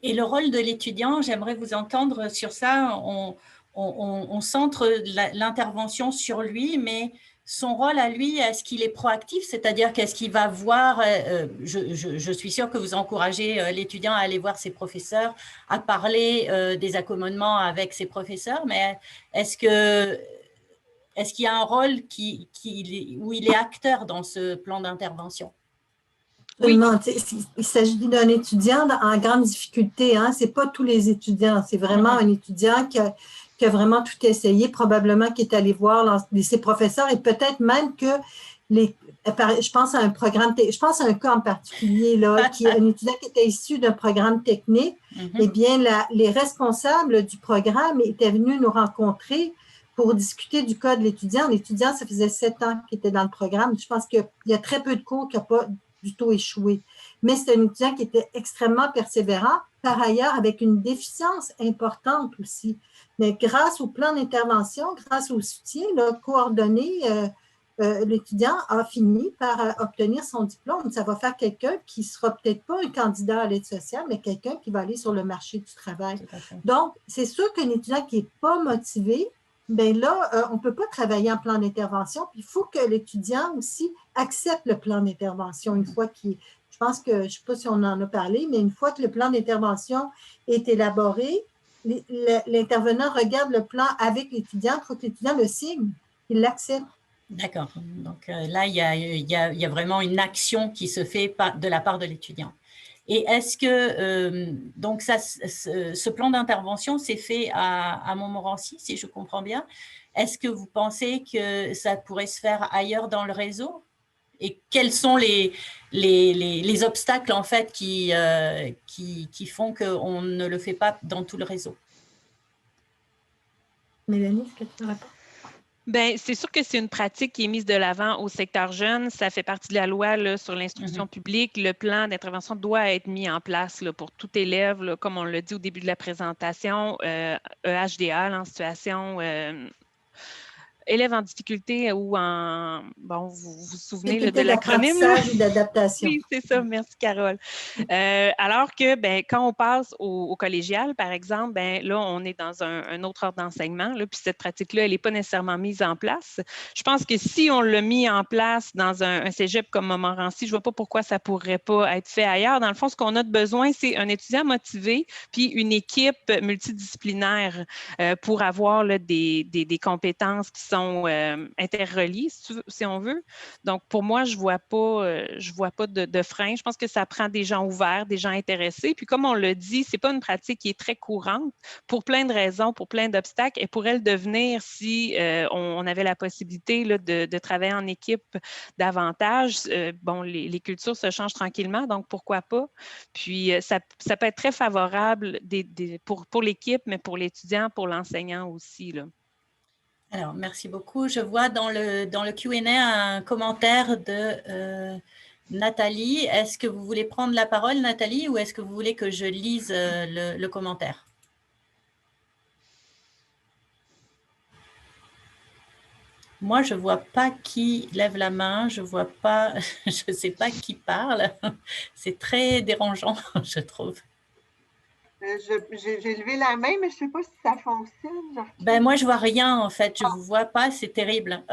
Et le rôle de l'étudiant, j'aimerais vous entendre sur ça. On centre l'intervention sur lui, mais son rôle à lui, est-ce qu'il est proactif? C'est-à-dire qu'est-ce qu'il va voir? Je suis sûre que vous encouragez l'étudiant à aller voir ses professeurs, à parler des accommodements avec ses professeurs, mais est-ce qu'il y a un rôle où il est acteur dans ce plan d'intervention? Oui. Il s'agit d'un étudiant en grande difficulté. Hein? Ce n'est pas tous les étudiants. C'est vraiment un étudiant qui a vraiment tout essayé, probablement qui est allé voir ses professeurs et peut-être même que je pense à un cas en particulier, là, qui est un étudiant qui était issu d'un programme technique. Eh bien, les responsables du programme étaient venus nous rencontrer pour discuter du cas de l'étudiant. L'étudiant, ça faisait 7 ans qu'il était dans le programme. Je pense qu'il y a très peu de cours qui n'ont pas du tout échoué. Mais c'est un étudiant qui était extrêmement persévérant, par ailleurs avec une déficience importante aussi. Mais grâce au plan d'intervention, grâce au soutien coordonné, l'étudiant a fini par obtenir son diplôme. Ça va faire quelqu'un qui ne sera peut-être pas un candidat à l'aide sociale, mais quelqu'un qui va aller sur le marché du travail. Donc, c'est sûr qu'un étudiant qui n'est pas motivé, bien là, on ne peut pas travailler en plan d'intervention. Puis il faut que l'étudiant aussi accepte le plan d'intervention une fois qu'il... Je pense que, je ne sais pas si on en a parlé, mais une fois que le plan d'intervention est élaboré, l'intervenant regarde le plan avec l'étudiant, il faut que l'étudiant le signe, qu'il l'accepte. D'accord. Donc là, il y a vraiment une action qui se fait de la part de l'étudiant. Et est-ce que, donc ce plan d'intervention s'est fait à Montmorency, si je comprends bien. Est-ce que vous pensez que ça pourrait se faire ailleurs dans le réseau? Et quels sont les obstacles, en fait, qui font qu'on ne le fait pas dans tout le réseau? Mélanie, est-ce que tu peux répondre? Bien, c'est sûr que c'est une pratique qui est mise de l'avant au secteur jeune. Ça fait partie de la loi là, sur l'instruction publique. Le plan d'intervention doit être mis en place là, pour tout élève, là, comme on l'a dit au début de la présentation, EHDA, en situation élève en difficulté ou en... Bon, vous vous souvenez là, de l'acronyme? D'apprentissage ou d'adaptation. Oui, c'est ça. Merci, Carole. Alors que ben, quand on passe au collégial, par exemple, ben, là, on est dans un autre ordre d'enseignement, puis cette pratique-là, elle n'est pas nécessairement mise en place. Je pense que si on l'a mis en place dans un cégep comme Montmorency, je ne vois pas pourquoi ça ne pourrait pas être fait ailleurs. Dans le fond, ce qu'on a de besoin, c'est un étudiant motivé puis une équipe multidisciplinaire pour avoir là, des compétences qui sont interreliées, si on veut. Donc, pour moi, je ne vois pas de frein. Je pense que ça prend des gens ouverts, des gens intéressés. Puis, comme on l'a dit, ce n'est pas une pratique qui est très courante pour plein de raisons, pour plein d'obstacles. Et pourrait le devenir si on avait la possibilité là, de travailler en équipe davantage. Bon, les cultures se changent tranquillement, donc pourquoi pas? Puis, ça peut être très favorable pour l'équipe, mais pour l'étudiant, pour l'enseignant aussi, là. Alors, merci beaucoup. Je vois dans le Q&A un commentaire de Nathalie. Est-ce que vous voulez prendre la parole, Nathalie, ou est-ce que vous voulez que je lise le commentaire? Moi, je ne vois pas qui lève la main. Je ne vois pas, je ne sais pas qui parle. C'est très dérangeant, je trouve. J'ai levé la main, mais je ne sais pas si ça fonctionne. Ben, moi, je ne vois rien, en fait. Je ne vous vois pas. C'est terrible.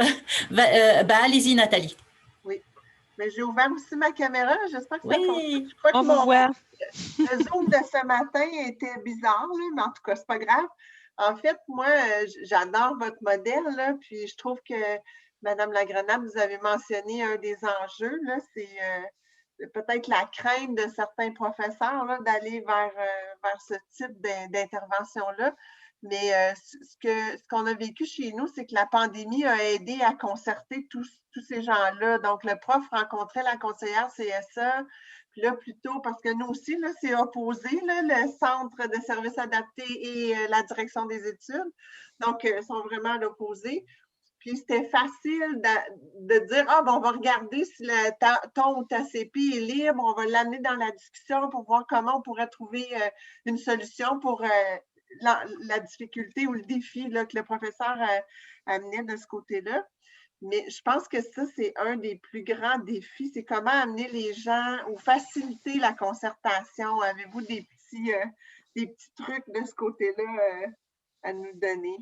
Allez-y, Nathalie. Oui. Mais j'ai ouvert aussi ma caméra. J'espère que ça fonctionne. Je crois que le Zoom de ce matin était bizarre, là, mais en tout cas, ce n'est pas grave. En fait, moi, j'adore votre modèle, là, puis je trouve que, Madame Lagrenade, vous avez mentionné un des enjeux, c'est peut-être la crainte de certains professeurs là, d'aller vers ce type d'intervention-là. Mais ce qu'on a vécu chez nous, c'est que la pandémie a aidé à concerter tous ces gens-là. Donc, le prof rencontrait la conseillère CSA, puis là, plutôt, parce que nous aussi, c'est opposé, là, le centre de services adaptés et la direction des études. Donc, ils sont vraiment à l'opposé. Puis c'était facile de dire, on va regarder si ton ou ta CP est libre, on va l'amener dans la discussion pour voir comment on pourrait trouver une solution pour la difficulté ou le défi là, que le professeur amenait de ce côté-là. Mais je pense que ça, c'est un des plus grands défis, c'est comment amener les gens ou faciliter la concertation. Avez-vous des petits trucs de ce côté-là à nous donner?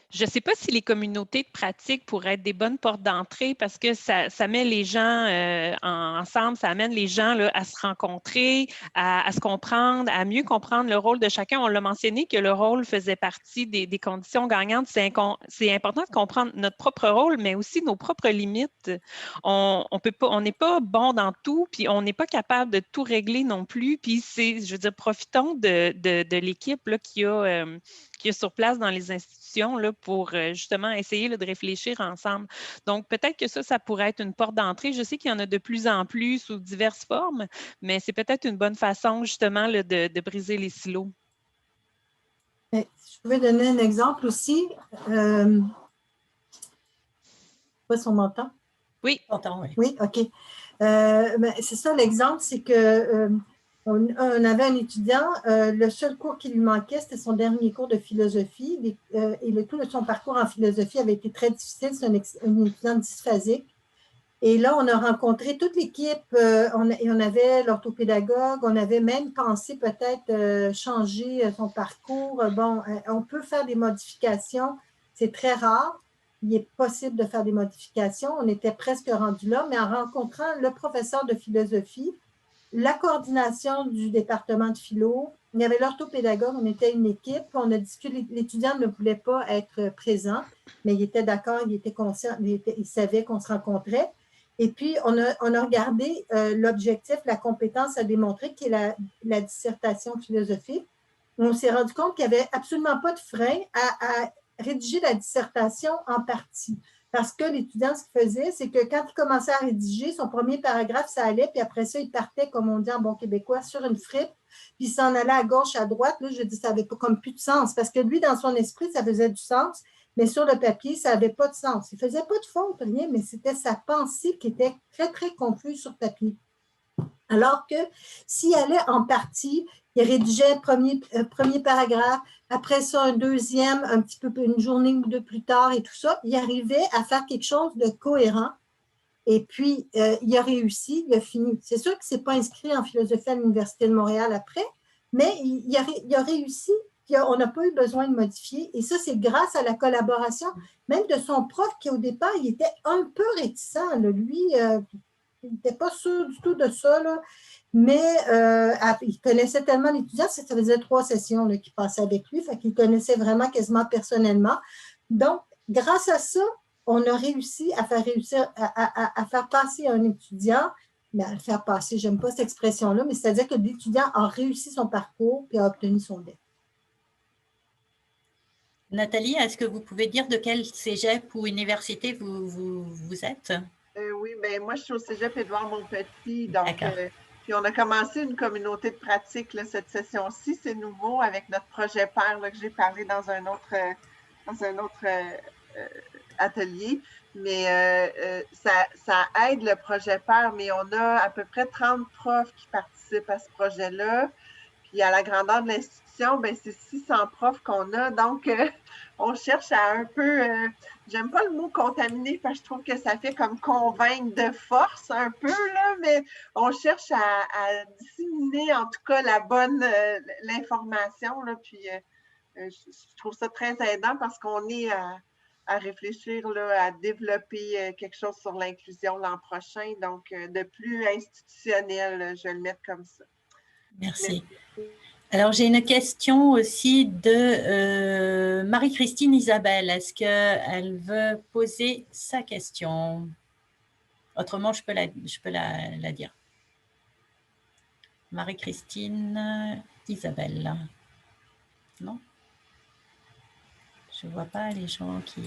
Je ne sais pas si les communautés de pratique pourraient être des bonnes portes d'entrée parce que ça met les gens ensemble, ça amène les gens là, à se rencontrer, à se comprendre, à mieux comprendre le rôle de chacun. On l'a mentionné que le rôle faisait partie des conditions gagnantes. C'est important de comprendre notre propre rôle, mais aussi nos propres limites. On n'est pas bon dans tout, puis on n'est pas capable de tout régler non plus. Puis je veux dire, profitons de l'équipe là, qui est sur place dans les institutions là, pour justement essayer là, de réfléchir ensemble. Donc, peut-être que ça pourrait être une porte d'entrée. Je sais qu'il y en a de plus en plus sous diverses formes, mais c'est peut-être une bonne façon justement là, de briser les silos. Je pouvais donner un exemple aussi. Pas si on m'entend? Oui. Oui, OK. C'est ça, l'exemple, c'est que on avait un étudiant, le seul cours qui lui manquait, c'était son dernier cours de philosophie. Et tout son parcours en philosophie avait été très difficile. C'est un étudiant dysphasique. Et là, on a rencontré toute l'équipe. On avait l'orthopédagogue. On avait même pensé peut-être changer son parcours. On peut faire des modifications. C'est très rare. il est possible de faire des modifications. On était presque rendu là, mais en rencontrant le professeur de philosophie, la coordination du département de philo, il y avait l'orthopédagogue, on était une équipe, on a discuté, l'étudiant ne voulait pas être présent, mais il était d'accord, il était conscient, il savait qu'on se rencontrait. Et puis, on a regardé l'objectif, la compétence à démontrer, qui est la dissertation philosophique. On s'est rendu compte qu'il n'y avait absolument pas de frein à rédiger la dissertation en partie. Parce que l'étudiant, ce qu'il faisait, c'est que quand il commençait à rédiger, son premier paragraphe, ça allait, puis après ça, il partait, comme on dit en bon québécois, sur une fripe, puis il s'en allait à gauche, à droite. Là, je dis, ça n'avait pas comme plus de sens, parce que lui, dans son esprit, ça faisait du sens, mais sur le papier, ça n'avait pas de sens. Il ne faisait pas de faute, rien, mais c'était sa pensée qui était très, très confuse sur papier. Alors que s'il allait en partie, il rédigeait le premier paragraphe, après ça, un deuxième, un petit peu une journée ou deux plus tard et tout ça, il arrivait à faire quelque chose de cohérent. Et puis, il a réussi, il a fini. C'est sûr que ce n'est pas inscrit en philosophie à l'Université de Montréal après, mais il a réussi, puis on n'a pas eu besoin de modifier. Et ça, c'est grâce à la collaboration, même de son prof qui, au départ, il était un peu réticent. Là. Lui, il n'était pas sûr du tout de ça, là. Mais il connaissait tellement l'étudiant, ça faisait 3 sessions qu'il passait avec lui, fait qu'il connaissait vraiment quasiment personnellement. Donc, grâce à ça, on a réussi à faire passer un étudiant, mais à le faire passer, j'aime pas cette expression-là, mais c'est-à-dire que l'étudiant a réussi son parcours et a obtenu son DEC. Nathalie, est-ce que vous pouvez dire de quel cégep ou université vous êtes? Oui, bien, moi, je suis au cégep Édouard-Montpetit, donc, puis on a commencé une communauté de pratique là, cette session-ci, c'est nouveau avec notre projet pair là, que j'ai parlé dans un autre atelier, mais ça aide le projet pair, mais on a à peu près 30 profs qui participent à ce projet-là, puis à la grandeur de l'institution, ben, c'est 600 profs qu'on a, donc on cherche à un peu, j'aime pas le mot contaminer parce que je trouve que ça fait comme convaincre de force un peu, là, mais on cherche à disséminer en tout cas la bonne, l'information, là, puis je trouve ça très aidant parce qu'on est à réfléchir, là, à développer quelque chose sur l'inclusion l'an prochain, donc de plus institutionnel, je vais le mettre comme ça. Merci. Alors, j'ai une question aussi de Marie-Christine Isabelle. Est-ce qu'elle veut poser sa question? Autrement, je peux la dire. Marie-Christine Isabelle. Non? Je ne vois pas les gens qui...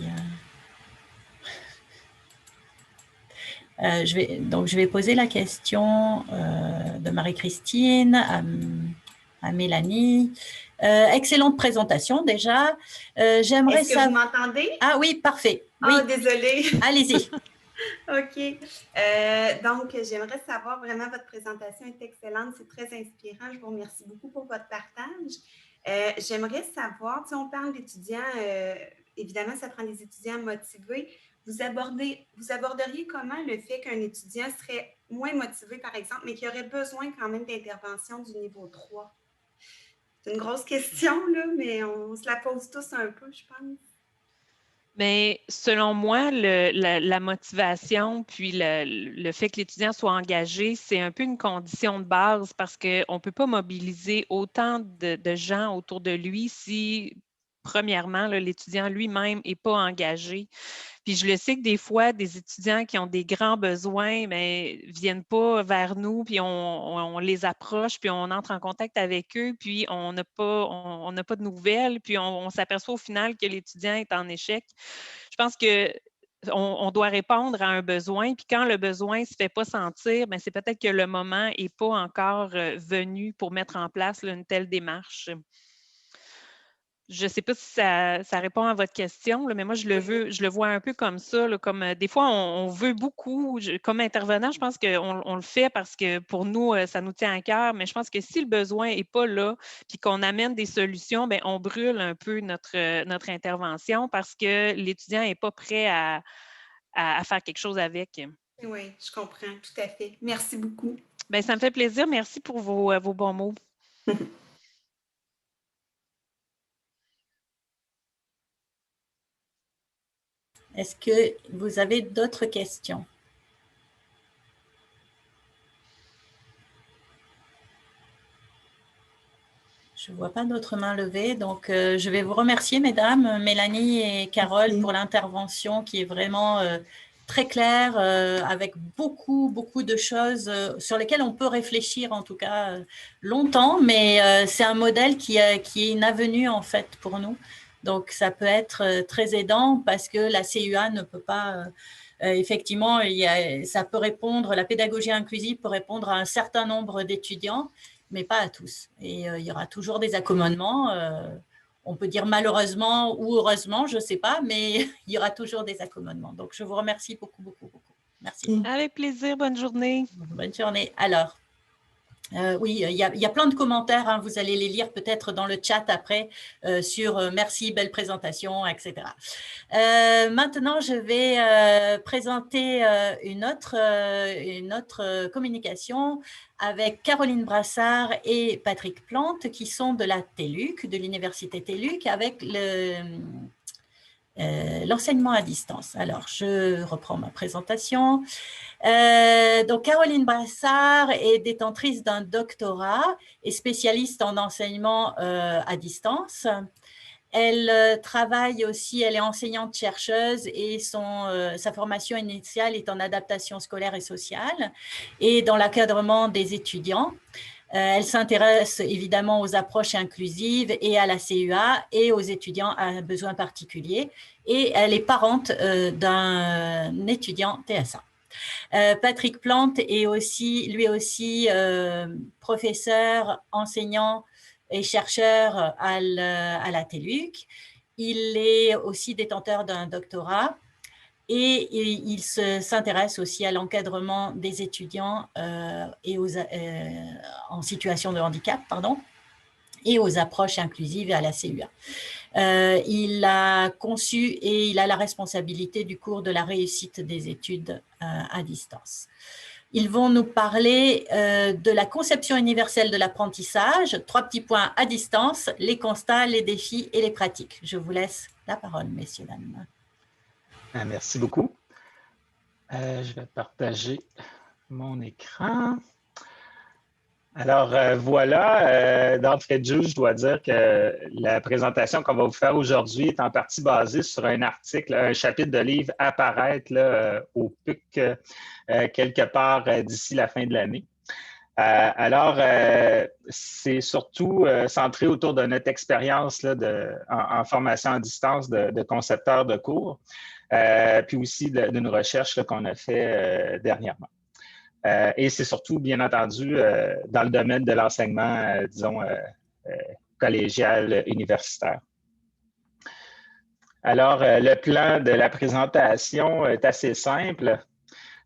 je vais poser la question de Marie-Christine à Mélanie. Excellente présentation déjà. J'aimerais savoir... Est-ce que vous m'entendez? Ah oui, parfait. Oui. Oh, désolée. Allez-y. OK. Donc, j'aimerais savoir, vraiment, votre présentation est excellente, c'est très inspirant. Je vous remercie beaucoup pour votre partage. J'aimerais savoir, si on parle d'étudiants, évidemment, ça prend des étudiants motivés. Vous aborderiez comment le fait qu'un étudiant serait moins motivé, par exemple, mais qui aurait besoin quand même d'intervention du niveau 3? C'est une grosse question, là, mais on se la pose tous un peu, je pense. Mais selon moi, la motivation, puis le fait que l'étudiant soit engagé, c'est un peu une condition de base parce qu'on ne peut pas mobiliser autant de gens autour de lui si, premièrement, l'étudiant lui-même n'est pas engagé. Puis je le sais que des fois, des étudiants qui ont des grands besoins, mais ne viennent pas vers nous, puis on les approche, puis on entre en contact avec eux, puis on n'a pas de nouvelles, puis on s'aperçoit au final que l'étudiant est en échec. Je pense qu'on doit répondre à un besoin, puis quand le besoin ne se fait pas sentir, bien, c'est peut-être que le moment n'est pas encore venu pour mettre en place une telle démarche. Je ne sais pas si ça répond à votre question, là, mais moi, je le vois un peu comme ça. Là, comme, des fois, on veut beaucoup, comme intervenant, je pense qu'on le fait parce que pour nous, ça nous tient à cœur, mais je pense que si le besoin n'est pas là, puis qu'on amène des solutions, bien, on brûle un peu notre intervention parce que l'étudiant n'est pas prêt à faire quelque chose avec. Oui, je comprends, tout à fait. Merci beaucoup. Bien, ça me fait plaisir. Merci pour vos bons mots. Est-ce que vous avez d'autres questions? Je ne vois pas d'autres mains levées, donc je vais vous remercier, mesdames, Mélanie et Carole, pour l'intervention qui est vraiment très claire, avec beaucoup de choses sur lesquelles on peut réfléchir, en tout cas, longtemps, mais c'est un modèle qui est une avenue, en fait, pour nous. Donc, ça peut être très aidant parce que la CUA ne peut pas… effectivement, ça peut répondre, la pédagogie inclusive peut répondre à un certain nombre d'étudiants, mais pas à tous. Et il y aura toujours des accommodements. On peut dire malheureusement ou heureusement, je ne sais pas, mais il y aura toujours des accommodements. Donc, je vous remercie beaucoup. Merci. Avec plaisir. Bonne journée. Bonne journée. Alors, oui, il y a plein de commentaires, hein, vous allez les lire peut-être dans le chat après sur merci, belle présentation, etc. Maintenant, je vais présenter une autre communication avec Caroline Brassard et Patrick Plante qui sont de la TELUC, de l'Université TELUC, avec l'enseignement à distance. Alors, je reprends ma présentation. Donc, Caroline Brassard est détentrice d'un doctorat et spécialiste en enseignement à distance. Elle travaille aussi, elle est enseignante-chercheuse et sa formation initiale est en adaptation scolaire et sociale et dans l'encadrement des étudiants. Elle s'intéresse évidemment aux approches inclusives et à la CUA et aux étudiants à besoins particuliers. Et elle est parente d'un étudiant TSA. Patrick Plante est lui aussi professeur, enseignant et chercheur à la TELUC. Il est aussi détenteur d'un doctorat et il s'intéresse aussi à l'encadrement des étudiants en situation de handicap, et aux approches inclusives et à la CUA. Il a conçu et il a la responsabilité du cours de la réussite des études à distance. Ils vont nous parler de la conception universelle de l'apprentissage, 3 petits points à distance, les constats, les défis et les pratiques. Je vous laisse la parole, messieurs, dames. Merci beaucoup. Je vais partager mon écran. Alors, voilà, d'entrée de jeu, je dois dire que la présentation qu'on va vous faire aujourd'hui est en partie basée sur un article, un chapitre de livre à paraître là, au PUC quelque part d'ici la fin de l'année. Alors, c'est surtout centré autour de notre expérience là, en formation à distance de concepteurs de cours, puis aussi d'une recherche qu'on a fait dernièrement. Et c'est surtout, bien entendu, dans le domaine de l'enseignement, disons, collégial, universitaire. Alors, le plan de la présentation est assez simple.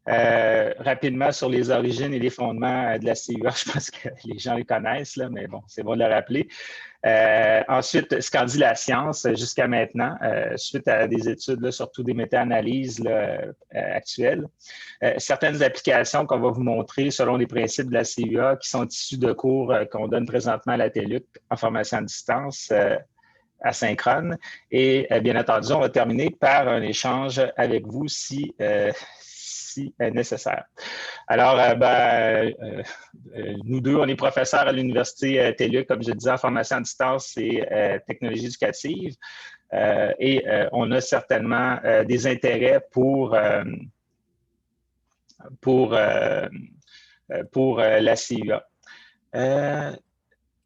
Rapidement sur les origines et les fondements de la CUA, je pense que les gens les connaissent, là, mais bon, c'est bon de le rappeler. Ensuite, ce qu'en dit la science jusqu'à maintenant, suite à des études, là, surtout des méta-analyses actuelles. Certaines applications qu'on va vous montrer selon les principes de la CUA qui sont issus de cours qu'on donne présentement à la TELUC en formation à distance asynchrone. Et bien entendu, on va terminer par un échange avec vous si nécessaire. Alors, nous deux, on est professeurs à l'Université TELUC, comme je disais, en formation à distance et technologie éducative. Et on a certainement des intérêts pour la CUA.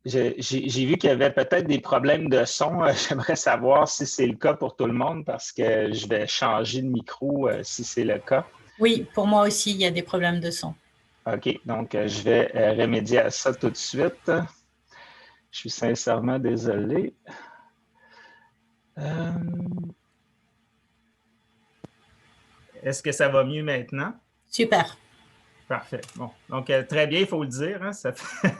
J'ai vu qu'il y avait peut-être des problèmes de son. J'aimerais savoir si c'est le cas pour tout le monde parce que je vais changer de micro si c'est le cas. Oui, pour moi aussi, il y a des problèmes de son. OK, donc je vais remédier à ça tout de suite. Je suis sincèrement désolé. Est-ce que ça va mieux maintenant? Super. Parfait. Bon, donc très bien, il faut le dire, hein, ça fait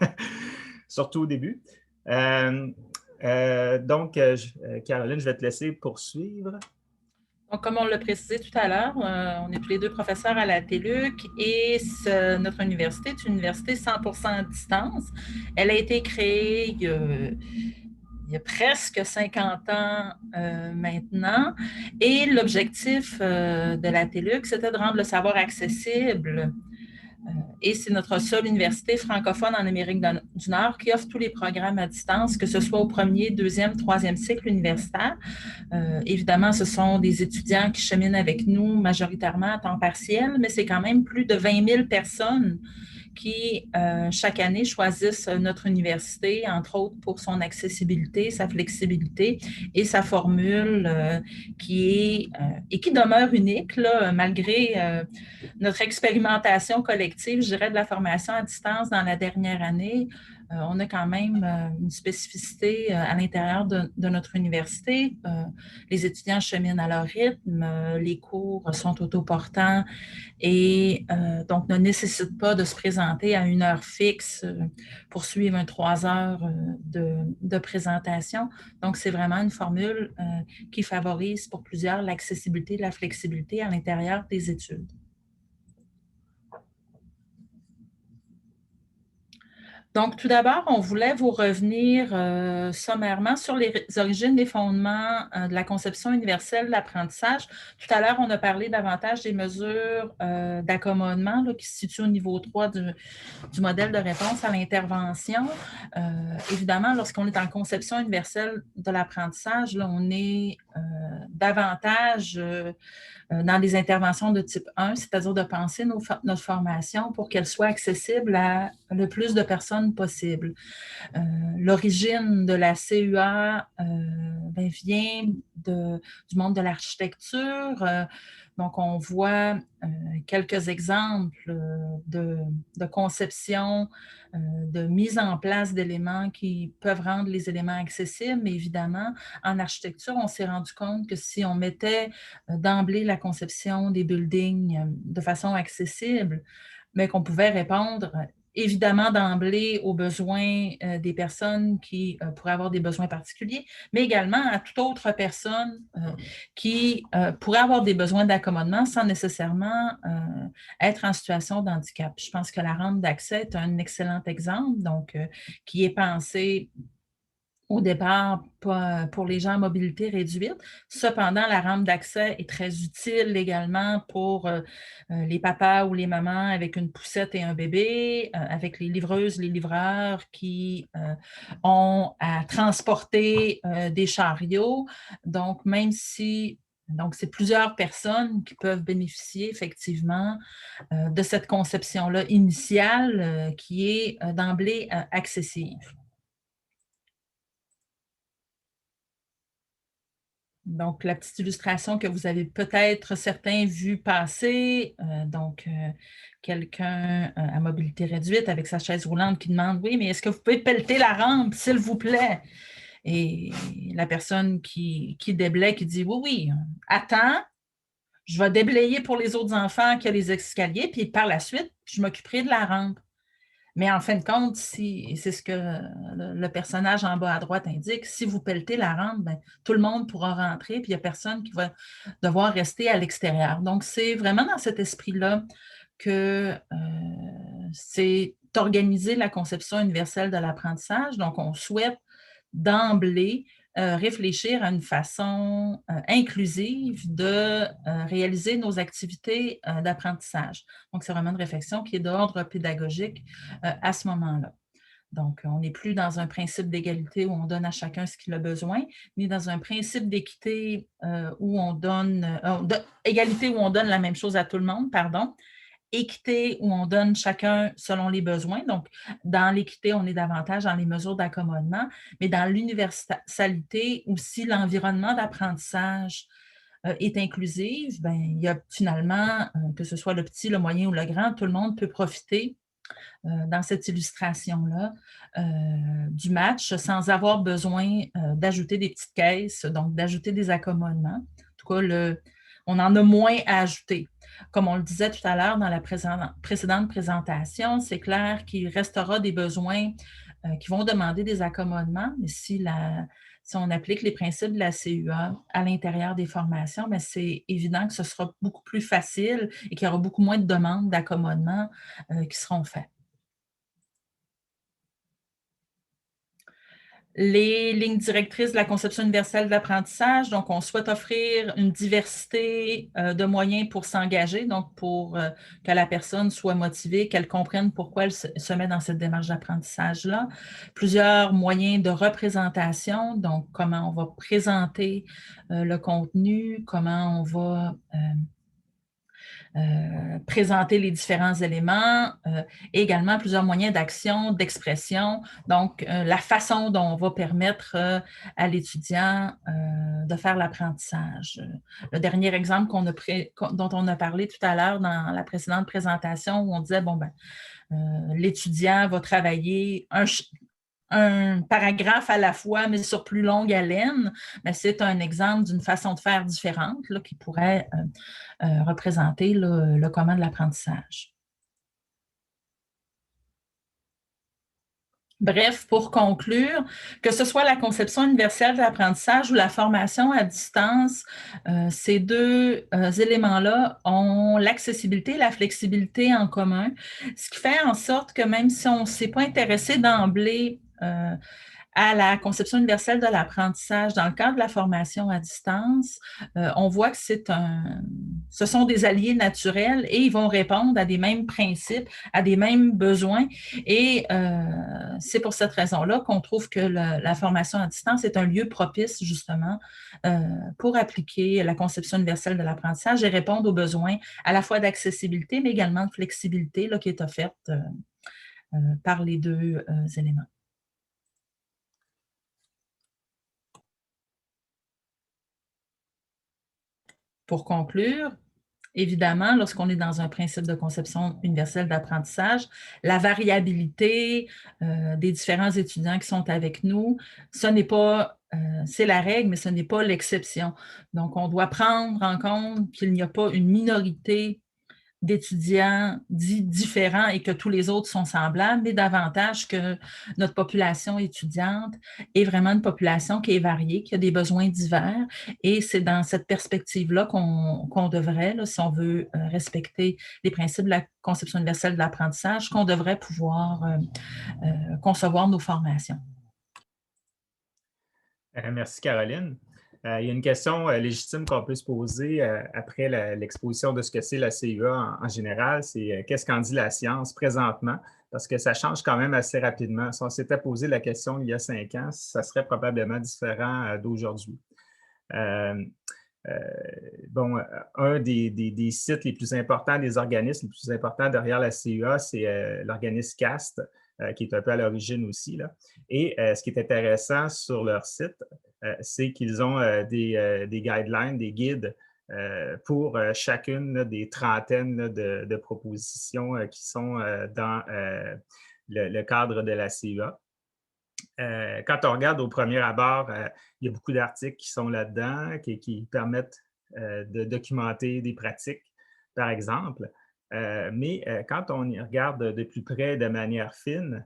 surtout au début. Donc, Caroline, je vais te laisser poursuivre. Donc, comme on l'a précisé tout à l'heure, on est tous les deux professeurs à la TELUC et notre université est une université 100% à distance. Elle a été créée il y a presque 50 ans maintenant. Et l'objectif de la TELUC, c'était de rendre le savoir accessible. Et c'est notre seule université francophone en Amérique du Nord qui offre tous les programmes à distance, que ce soit au premier, deuxième, troisième cycle universitaire. Évidemment, ce sont des étudiants qui cheminent avec nous majoritairement à temps partiel, mais c'est quand même plus de 20 000 personnes qui, chaque année, choisissent notre université, entre autres pour son accessibilité, sa flexibilité et sa formule qui demeure unique, là, malgré notre expérimentation collective, je dirais, de la formation à distance dans la dernière année. On a quand même une spécificité à l'intérieur de notre université. Les étudiants cheminent à leur rythme, les cours sont autoportants et donc ne nécessitent pas de se présenter à une heure fixe pour suivre 3 heures de présentation. Donc, c'est vraiment une formule qui favorise pour plusieurs l'accessibilité et la flexibilité à l'intérieur des études. Donc, tout d'abord, on voulait vous revenir sommairement sur les origines des fondements de la conception universelle de l'apprentissage. Tout à l'heure, on a parlé davantage des mesures d'accommodement qui se situent au niveau 3 du modèle de réponse à l'intervention. Évidemment, lorsqu'on est en conception universelle de l'apprentissage, on est davantage dans les interventions de type 1, c'est-à-dire de penser notre formation pour qu'elle soit accessible à le plus de personnes possible. L'origine de la CUA vient du monde de l'architecture. Donc, on voit quelques exemples de conception, de mise en place d'éléments qui peuvent rendre les éléments accessibles. Mais évidemment, en architecture, on s'est rendu compte que si on mettait d'emblée la conception des buildings de façon accessible, mais qu'on pouvait répondre évidemment d'emblée aux besoins des personnes qui pourraient avoir des besoins particuliers, mais également à toute autre personne qui pourrait avoir des besoins d'accommodement sans nécessairement être en situation de handicap. Je pense que la rampe d'accès est un excellent exemple, donc qui est pensé au départ pour les gens à mobilité réduite. Cependant, la rampe d'accès est très utile également pour les papas ou les mamans avec une poussette et un bébé, avec les livreuses, les livreurs qui ont à transporter des chariots. Donc, même si c'est plusieurs personnes qui peuvent bénéficier effectivement de cette conception-là initiale qui est d'emblée accessible. Donc, la petite illustration que vous avez peut-être certains vu passer, quelqu'un à mobilité réduite avec sa chaise roulante qui demande « Oui, mais est-ce que vous pouvez pelleter la rampe, s'il vous plaît? » Et la personne qui déblaye, qui dit « Oui, oui, attends, je vais déblayer pour les autres enfants qui ont les escaliers, puis par la suite, je m'occuperai de la rampe. » Mais en fin de compte, c'est ce que le personnage en bas à droite indique, si vous pelletez la rampe, tout le monde pourra rentrer, puis il n'y a personne qui va devoir rester à l'extérieur. Donc, c'est vraiment dans cet esprit-là que c'est organiser la conception universelle de l'apprentissage. Donc, on souhaite d'emblée réfléchir à une façon inclusive de réaliser nos activités d'apprentissage. Donc, c'est vraiment une réflexion qui est d'ordre pédagogique à ce moment-là. Donc, on n'est plus dans un principe d'égalité où on donne à chacun ce qu'il a besoin, ni dans un principe d'équité où on donne, égalité où on donne la même chose à tout le monde, pardon, équité où on donne chacun selon les besoins. Donc, dans l'équité, on est davantage dans les mesures d'accommodement, mais dans l'universalité, où si l'environnement d'apprentissage est inclusif, il y a finalement, que ce soit le petit, le moyen ou le grand, tout le monde peut profiter dans cette illustration-là du match sans avoir besoin d'ajouter des petites caisses, donc d'ajouter des accommodements. En tout cas, on en a moins à ajouter. Comme on le disait tout à l'heure dans la précédente présentation, c'est clair qu'il restera des besoins qui vont demander des accommodements, mais si on applique les principes de la CUA à l'intérieur des formations, c'est évident que ce sera beaucoup plus facile et qu'il y aura beaucoup moins de demandes d'accommodements qui seront faites. les lignes directrices de la conception universelle de l'apprentissage. Donc, on souhaite offrir une diversité de moyens pour s'engager, donc pour que la personne soit motivée, qu'elle comprenne pourquoi elle se met dans cette démarche d'apprentissage-là. Plusieurs moyens de représentation, donc comment on va présenter le contenu, comment on va présenter les différents éléments, et également plusieurs moyens d'action, d'expression, donc la façon dont on va permettre à l'étudiant de faire l'apprentissage. Le dernier exemple dont on a parlé tout à l'heure dans la précédente présentation, où on disait, bon, ben, l'étudiant va travailler un paragraphe à la fois, mais sur plus longue haleine, c'est un exemple d'une façon de faire différente là, qui pourrait représenter le comment de l'apprentissage. Bref, pour conclure, que ce soit la conception universelle de l'apprentissage ou la formation à distance, ces deux éléments-là ont l'accessibilité et la flexibilité en commun, ce qui fait en sorte que même si on ne s'est pas intéressé d'emblée à la conception universelle de l'apprentissage dans le cadre de la formation à distance, on voit que ce sont des alliés naturels et ils vont répondre à des mêmes principes, à des mêmes besoins. Et c'est pour cette raison-là qu'on trouve que la formation à distance est un lieu propice, justement, pour appliquer la conception universelle de l'apprentissage et répondre aux besoins à la fois d'accessibilité, mais également de flexibilité là, qui est offerte par les deux éléments. Pour conclure, évidemment, lorsqu'on est dans un principe de conception universelle d'apprentissage, la variabilité des différents étudiants qui sont avec nous, ce n'est pas, c'est la règle, mais ce n'est pas l'exception. Donc, on doit prendre en compte qu'il n'y a pas une minorité d'étudiants dits différents et que tous les autres sont semblables, mais davantage que notre population étudiante est vraiment une population qui est variée, qui a des besoins divers. Et c'est dans cette perspective-là qu'on devrait, là, si on veut respecter les principes de la conception universelle de l'apprentissage, qu'on devrait pouvoir concevoir nos formations. Merci, Caroline. Il y a une question légitime qu'on peut se poser après l'exposition de ce que c'est la CUA en général, c'est qu'est-ce qu'en dit la science présentement? Parce que ça change quand même assez rapidement. Si on s'était posé la question il y a 5 ans, ça serait probablement différent d'aujourd'hui. Bon, un des sites les plus importants, des organismes les plus importants derrière la CUA, c'est l'organisme CAST, qui est un peu à l'origine aussi, là. Et ce qui est intéressant sur leur site, c'est qu'ils ont des guidelines, des guides pour chacune là, des trentaines là, de propositions qui sont dans le cadre de la CUA. Quand on regarde au premier abord, il y a beaucoup d'articles qui sont là-dedans, qui permettent de documenter des pratiques, par exemple. Mais quand on y regarde de plus près, de manière fine,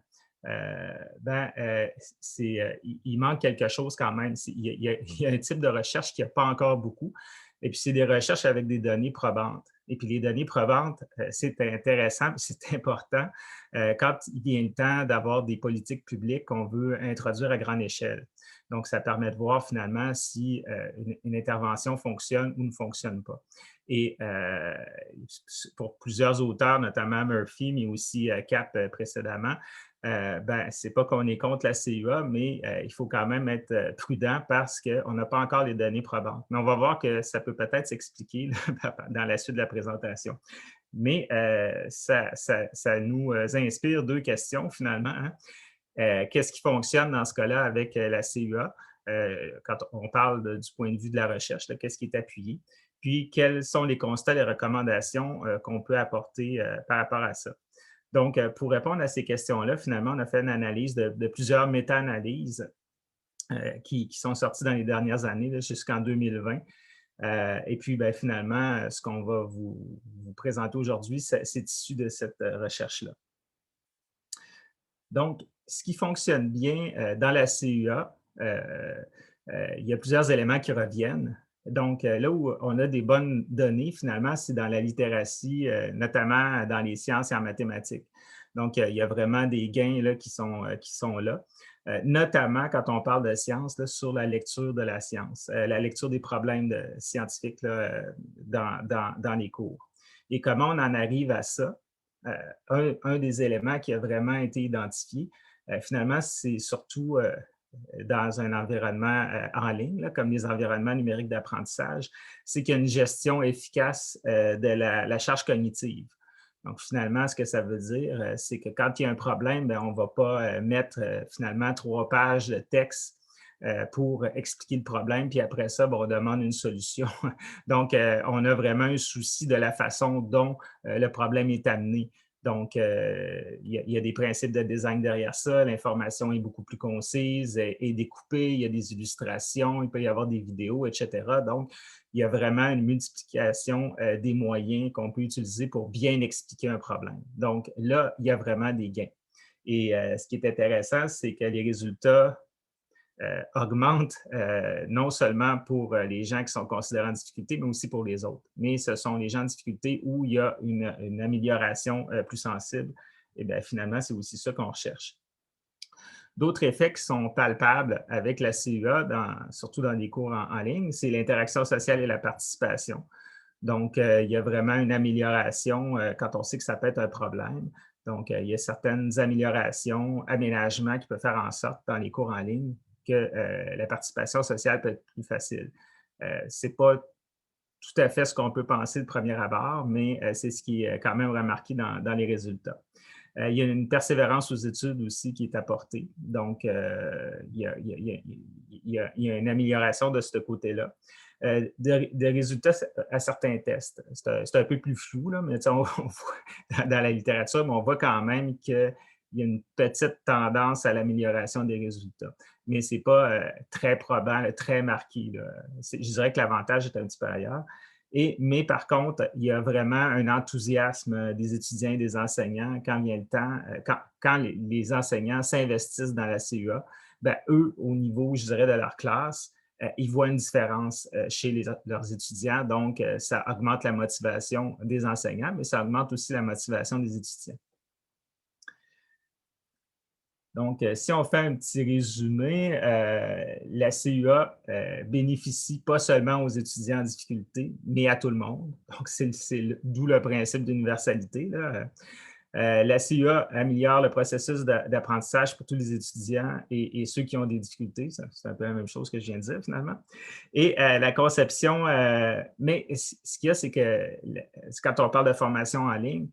il manque quelque chose quand même. Il y a un type de recherche qui n'a pas encore beaucoup. Et puis, c'est des recherches avec des données probantes. Et puis, les données probantes, c'est intéressant, c'est important quand il vient le temps d'avoir des politiques publiques qu'on veut introduire à grande échelle. Donc, ça permet de voir finalement si une intervention fonctionne ou ne fonctionne pas. Et pour plusieurs auteurs, notamment Murphy, mais aussi Cap précédemment, c'est pas qu'on est contre la CUA, mais il faut quand même être prudent parce qu'on n'a pas encore les données probantes. Mais on va voir que ça peut peut-être s'expliquer dans la suite de la présentation. Mais ça nous inspire deux questions finalement. Hein? Qu'est-ce qui fonctionne dans ce cas-là avec la CUA? Quand on parle du point de vue de la recherche, qu'est-ce qui est appuyé? Puis, quels sont les constats, les recommandations qu'on peut apporter par rapport à ça? Donc, pour répondre à ces questions-là, finalement, on a fait une analyse de plusieurs méta-analyses qui sont sorties dans les dernières années, jusqu'en 2020. Et puis, finalement, ce qu'on va vous présenter aujourd'hui, c'est issu de cette recherche-là. Donc, ce qui fonctionne bien dans la CUA, il y a plusieurs éléments qui reviennent. Donc, là où on a des bonnes données, finalement, c'est dans la littératie, notamment dans les sciences et en mathématiques. Donc, il y a vraiment des gains là, qui sont là. notamment quand on parle de science, là, sur la lecture de la science, la lecture des problèmes scientifiques là, dans les cours. Et comment on en arrive à ça? Un des éléments qui a vraiment été identifié, finalement, c'est surtout dans un environnement en ligne, là, comme les environnements numériques d'apprentissage, c'est qu'il y a une gestion efficace de la charge cognitive. Donc, finalement, ce que ça veut dire, c'est que quand il y a un problème, bien, on ne va pas mettre finalement 3 pages de texte pour expliquer le problème, puis après ça, bien, on demande une solution. Donc, on a vraiment un souci de la façon dont le problème est amené. Donc, il y a des principes de design derrière ça. L'information est beaucoup plus concise, est découpée, il y a des illustrations, il peut y avoir des vidéos, etc. Donc, il y a vraiment une multiplication des moyens qu'on peut utiliser pour bien expliquer un problème. Donc, là, il y a vraiment des gains. Et ce qui est intéressant, c'est que les résultats augmente non seulement pour les gens qui sont considérés en difficulté, mais aussi pour les autres. Mais ce sont les gens en difficulté où il y a une amélioration plus sensible. Et bien, finalement, c'est aussi ça qu'on recherche. D'autres effets qui sont palpables avec la CUA, surtout dans les cours en ligne, c'est l'interaction sociale et la participation. Donc, il y a vraiment une amélioration quand on sait que ça peut être un problème. Donc, il y a certaines améliorations, aménagements qui peuvent faire en sorte dans les cours en ligne que la participation sociale peut être plus facile. Ce n'est pas tout à fait ce qu'on peut penser de premier abord, mais c'est ce qui est quand même remarqué dans les résultats. Il y a une persévérance aux études aussi qui est apportée. Donc, il y a une amélioration de ce côté-là. Des résultats à certains tests. C'est un peu plus flou, là, mais on voit dans la littérature, mais on voit quand même qu'il y a une petite tendance à l'amélioration des résultats. Mais ce n'est pas très probant, très marqué. Je dirais que l'avantage est un petit peu ailleurs. Mais par contre, il y a vraiment un enthousiasme des étudiants et des enseignants quand vient le temps, quand les enseignants s'investissent dans la CUA, bien, eux, au niveau, je dirais, de leur classe, ils voient une différence chez leurs étudiants. Donc, ça augmente la motivation des enseignants, mais ça augmente aussi la motivation des étudiants. Donc, si on fait un petit résumé, la CUA bénéficie pas seulement aux étudiants en difficulté, mais à tout le monde. Donc, c'est d'où le principe d'universalité. La CUA améliore le processus d'apprentissage pour tous les étudiants et ceux qui ont des difficultés. C'est un peu la même chose que je viens de dire, finalement. Et la conception, mais ce qu'il y a, c'est que quand on parle de formation en ligne,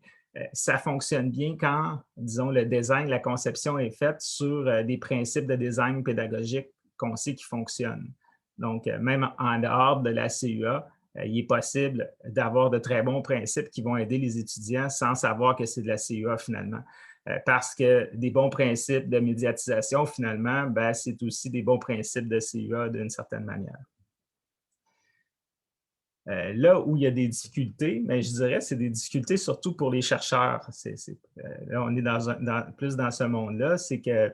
ça fonctionne bien quand, disons, le design, la conception est faite sur des principes de design pédagogique qu'on sait qui fonctionnent. Donc, même en dehors de la CUA, il est possible d'avoir de très bons principes qui vont aider les étudiants sans savoir que c'est de la CUA finalement. Parce que des bons principes de médiatisation, finalement, ben, c'est aussi des bons principes de CUA d'une certaine manière. Là où il y a des difficultés, mais je dirais que c'est des difficultés surtout pour les chercheurs. Là, on est plus dans ce monde-là. C'est que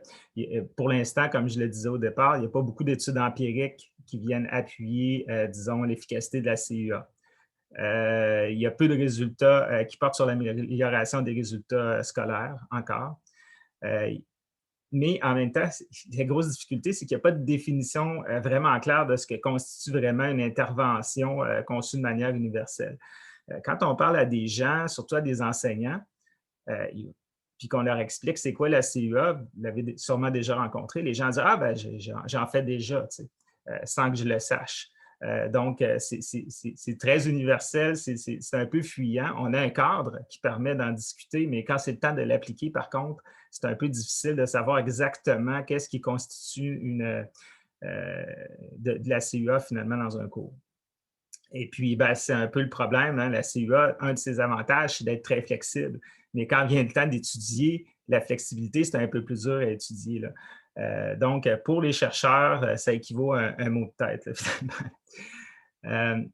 pour l'instant, comme je le disais au départ, il n'y a pas beaucoup d'études empiriques qui viennent appuyer, disons, l'efficacité de la CUA. Il y a peu de résultats qui portent sur l'amélioration des résultats scolaires encore. Mais en même temps, la grosse difficulté, c'est qu'il n'y a pas de définition vraiment claire de ce que constitue vraiment une intervention conçue de manière universelle. Quand on parle à des gens, surtout à des enseignants, puis qu'on leur explique c'est quoi la CUA, vous l'avez sûrement déjà rencontré, les gens disent « Ah, ben j'en fais déjà », sans que je le sache. Donc, c'est très universel, c'est un peu fuyant. On a un cadre qui permet d'en discuter, mais quand c'est le temps de l'appliquer, par contre, c'est un peu difficile de savoir exactement qu'est-ce qui constitue de la CUA finalement dans un cours. Et puis, ben, c'est un peu le problème. Hein? La CUA, un de ses avantages, c'est d'être très flexible. Mais quand vient le temps d'étudier, la flexibilité, c'est un peu plus dur à étudier, là. Donc, pour les chercheurs, ça équivaut à un mot de tête, là, finalement.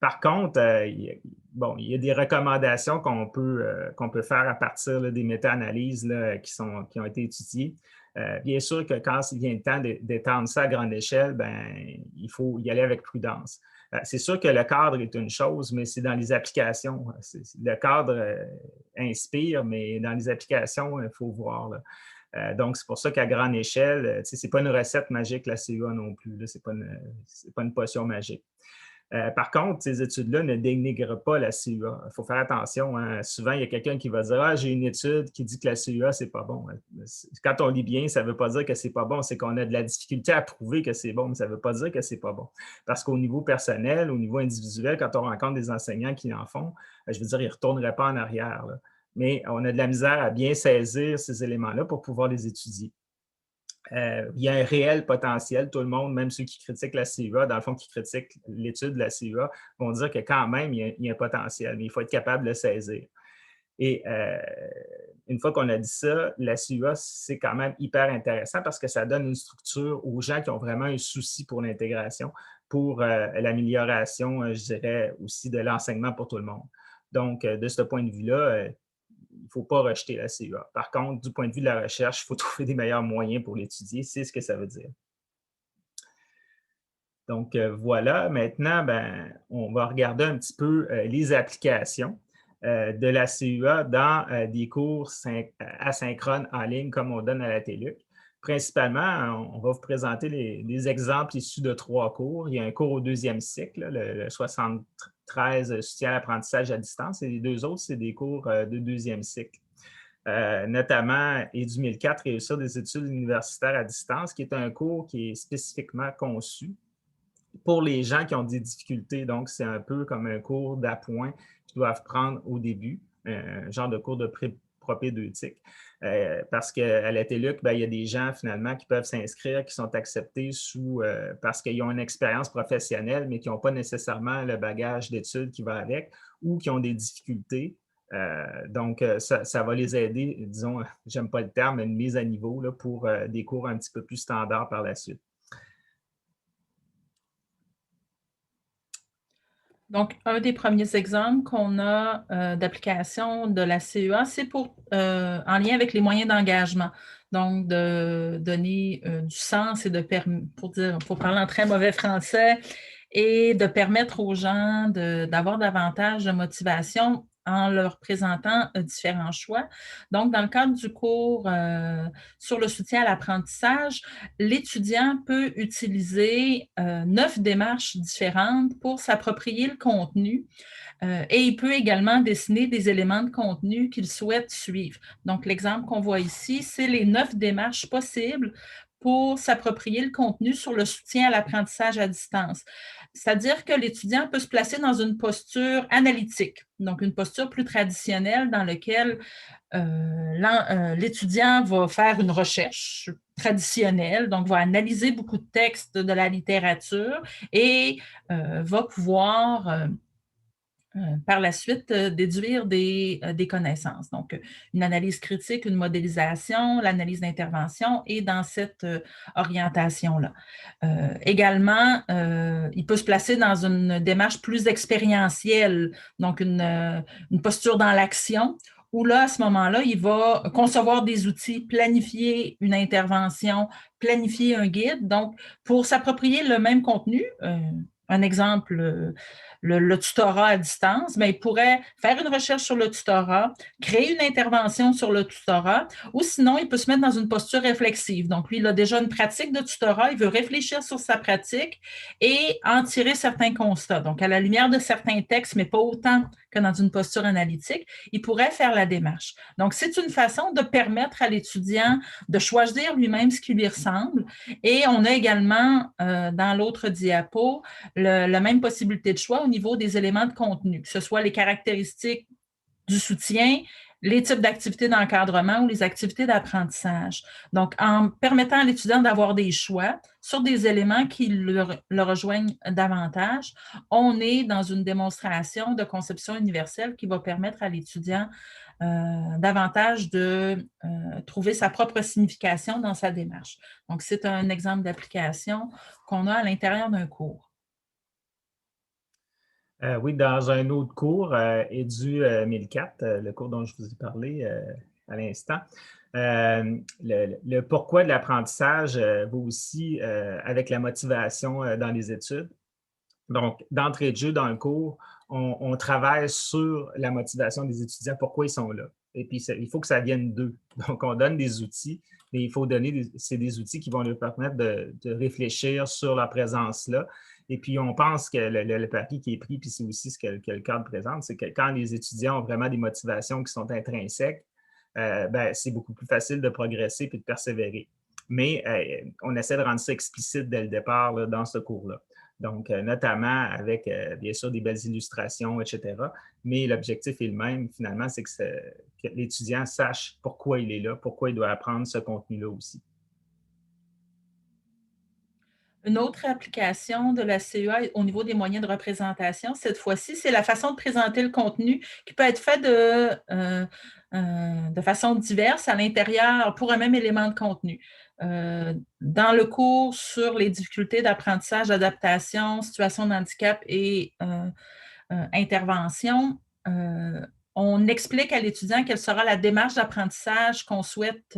Par contre, il y a des recommandations qu'on peut faire à partir là, des méta-analyses qui ont été étudiées. Bien sûr que quand il vient le temps d'étendre ça à grande échelle, ben, il faut y aller avec prudence. C'est sûr que le cadre est une chose, mais c'est dans les applications. Le cadre inspire, mais dans les applications, il faut voir. Là. Donc, c'est pour ça qu'à grande échelle, ce n'est pas une recette magique, la CEA non plus. Ce n'est pas une potion magique. Par contre, ces études-là ne dénigrent pas la CEA. Il faut faire attention. Hein. Souvent, il y a quelqu'un qui va dire « Ah, j'ai une étude qui dit que la CEA, ce n'est pas bon. » Quand on lit bien, ça ne veut pas dire que ce n'est pas bon. C'est qu'on a de la difficulté à prouver que c'est bon, mais ça ne veut pas dire que ce n'est pas bon. Parce qu'au niveau personnel, au niveau individuel, quand on rencontre des enseignants qui en font, je veux dire, ils ne retourneraient pas en arrière. Là. Mais on a de la misère à bien saisir ces éléments-là pour pouvoir les étudier. Il y a un réel potentiel. Tout le monde, même ceux qui critiquent la CEA, dans le fond, qui critiquent l'étude de la CEA, vont dire que quand même, il y a un potentiel, mais il faut être capable de le saisir. Et une fois qu'on a dit ça, la CEA, c'est quand même hyper intéressant parce que ça donne une structure aux gens qui ont vraiment un souci pour l'intégration, pour l'amélioration, je dirais, aussi de l'enseignement pour tout le monde. Donc, de ce point de vue-là, il ne faut pas rejeter la CEA. Par contre, du point de vue de la recherche, il faut trouver des meilleurs moyens pour l'étudier. C'est ce que ça veut dire. Donc, voilà. Maintenant, on va regarder un petit peu les applications de la CEA dans des cours asynchrones en ligne comme on donne à la TÉLUQ. Principalement, on va vous présenter des exemples issus de 3 cours. Il y a un cours au 2e cycle, le 73 soutien à l'apprentissage à distance, et les 2 autres, c'est des cours de 2e cycle. Notamment Edu 1004, réussir des études universitaires à distance, qui est un cours qui est spécifiquement conçu pour les gens qui ont des difficultés. Donc, c'est un peu comme un cours d'appoint qu'ils doivent prendre au début, un genre de cours de propédeutique. Parce qu'à la TÉLUQ, il y a des gens finalement qui peuvent s'inscrire, qui sont acceptés parce qu'ils ont une expérience professionnelle, mais qui n'ont pas nécessairement le bagage d'études qui va avec ou qui ont des difficultés. Donc, ça va les aider, disons, j'aime pas le terme, une mise à niveau là, pour des cours un petit peu plus standards par la suite. Donc, un des premiers exemples qu'on a d'application de la CEA, c'est en lien avec les moyens d'engagement. Donc, de donner du sens et pour parler en très mauvais français, et de permettre aux gens d'avoir davantage de motivation en leur présentant différents choix. Donc, dans le cadre du cours sur le soutien à l'apprentissage, l'étudiant peut utiliser 9 démarches différentes pour s'approprier le contenu et il peut également dessiner des éléments de contenu qu'il souhaite suivre. Donc, l'exemple qu'on voit ici, c'est les 9 démarches possibles pour s'approprier le contenu sur le soutien à l'apprentissage à distance. C'est-à-dire que l'étudiant peut se placer dans une posture analytique, donc une posture plus traditionnelle dans laquelle l'étudiant va faire une recherche traditionnelle, donc va analyser beaucoup de textes de la littérature et va pouvoir par la suite déduire des connaissances. Donc, une analyse critique, une modélisation, l'analyse d'intervention et dans cette orientation-là. Également, il peut se placer dans une démarche plus expérientielle, donc une posture dans l'action, où là, à ce moment-là, il va concevoir des outils, planifier une intervention, planifier un guide. Donc, pour s'approprier le même contenu, un exemple, le tutorat à distance, mais il pourrait faire une recherche sur le tutorat, créer une intervention sur le tutorat, ou sinon, il peut se mettre dans une posture réflexive. Donc, lui, il a déjà une pratique de tutorat, il veut réfléchir sur sa pratique et en tirer certains constats. Donc, à la lumière de certains textes, mais pas autant que dans une posture analytique, il pourrait faire la démarche. Donc, c'est une façon de permettre à l'étudiant de choisir lui-même ce qui lui ressemble. Et on a également, dans l'autre diapo, la même possibilité de choix au niveau des éléments de contenu, que ce soit les caractéristiques du soutien, les types d'activités d'encadrement ou les activités d'apprentissage. Donc, en permettant à l'étudiant d'avoir des choix sur des éléments qui le rejoignent davantage, on est dans une démonstration de conception universelle qui va permettre à l'étudiant davantage de trouver sa propre signification dans sa démarche. Donc, c'est un exemple d'application qu'on a à l'intérieur d'un cours. Oui, dans un autre cours, Edu 1004, le cours dont je vous ai parlé à l'instant, le pourquoi de l'apprentissage va aussi avec la motivation dans les études. Donc, d'entrée de jeu dans le cours, on travaille sur la motivation des étudiants, pourquoi ils sont là. Et puis, il faut que ça vienne d'eux. Donc, on donne des outils, mais il faut donner, c'est des outils qui vont leur permettre de réfléchir sur la présence-là. Et puis, on pense que le pari qui est pris, puis c'est aussi ce que le cadre présente, c'est que quand les étudiants ont vraiment des motivations qui sont intrinsèques, c'est beaucoup plus facile de progresser et de persévérer. Mais on essaie de rendre ça explicite dès le départ là, dans ce cours-là. Donc, notamment avec, bien sûr, des belles illustrations, etc. Mais l'objectif est le même, finalement, c'est que l'étudiant sache pourquoi il est là, pourquoi il doit apprendre ce contenu-là aussi. Une autre application de la CEA au niveau des moyens de représentation, cette fois-ci, c'est la façon de présenter le contenu qui peut être fait de façon diverse à l'intérieur pour un même élément de contenu. Dans le cours sur les difficultés d'apprentissage, d'adaptation, situation de handicap et intervention, on explique à l'étudiant quelle sera la démarche d'apprentissage qu'on souhaite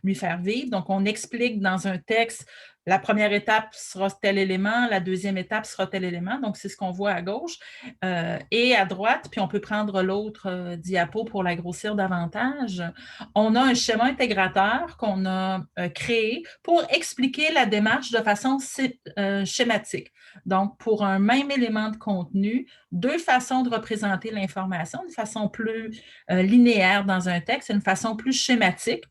lui faire vivre. Donc, on explique dans un texte, la première étape sera tel élément, la deuxième étape sera tel élément. Donc, c'est ce qu'on voit à gauche. Et à droite, puis on peut prendre l'autre diapo pour la grossir davantage. On a un schéma intégrateur qu'on a créé pour expliquer la démarche de façon schématique. Donc, pour un même élément de contenu, deux façons de représenter l'information, une façon plus linéaire dans un texte, une façon plus schématique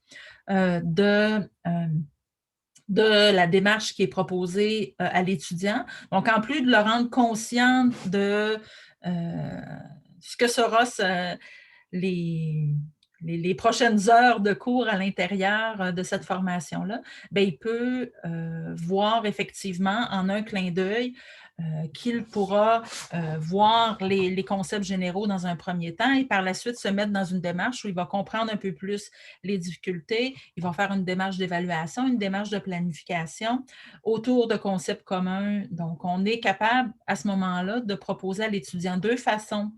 de la démarche qui est proposée à l'étudiant. Donc, en plus de le rendre conscient de ce que sera les prochaines heures de cours à l'intérieur de cette formation-là, il peut voir effectivement en un clin d'œil qu'il pourra voir les concepts généraux dans un premier temps et par la suite se mettre dans une démarche où il va comprendre un peu plus les difficultés, il va faire une démarche d'évaluation, une démarche de planification autour de concepts communs. Donc, on est capable à ce moment-là de proposer à l'étudiant deux façons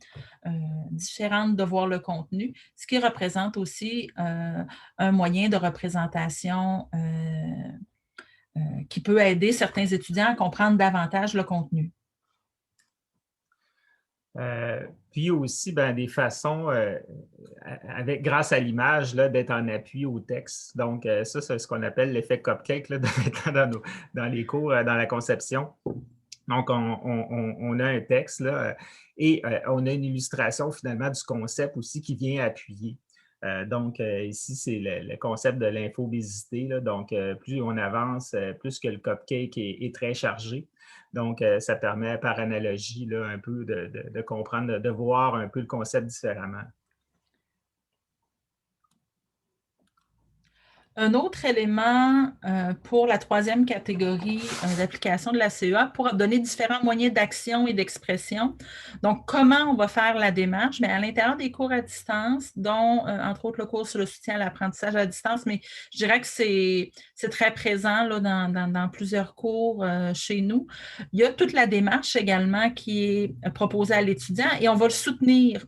différentes de voir le contenu, ce qui représente aussi un moyen de représentation qui peut aider certains étudiants à comprendre davantage le contenu. Puis aussi, des façons, grâce à l'image, d'être en appui au texte. Donc, ça, c'est ce qu'on appelle l'effet cupcake là, dans les cours, dans la conception. Donc, on a un texte là, et on a une illustration finalement du concept aussi qui vient appuyer. Donc, ici, c'est le concept de l'infobésité. Donc, plus on avance, plus que le cupcake est très chargé. Donc, ça permet par analogie là, un peu de comprendre, de voir un peu le concept différemment. Un autre élément pour la troisième catégorie d'application de la CEA pour donner différents moyens d'action et d'expression. Donc, comment on va faire la démarche? À l'intérieur des cours à distance, dont, entre autres, le cours sur le soutien à l'apprentissage à distance, mais je dirais que c'est très présent là, dans plusieurs cours chez nous. Il y a toute la démarche également qui est proposée à l'étudiant et on va le soutenir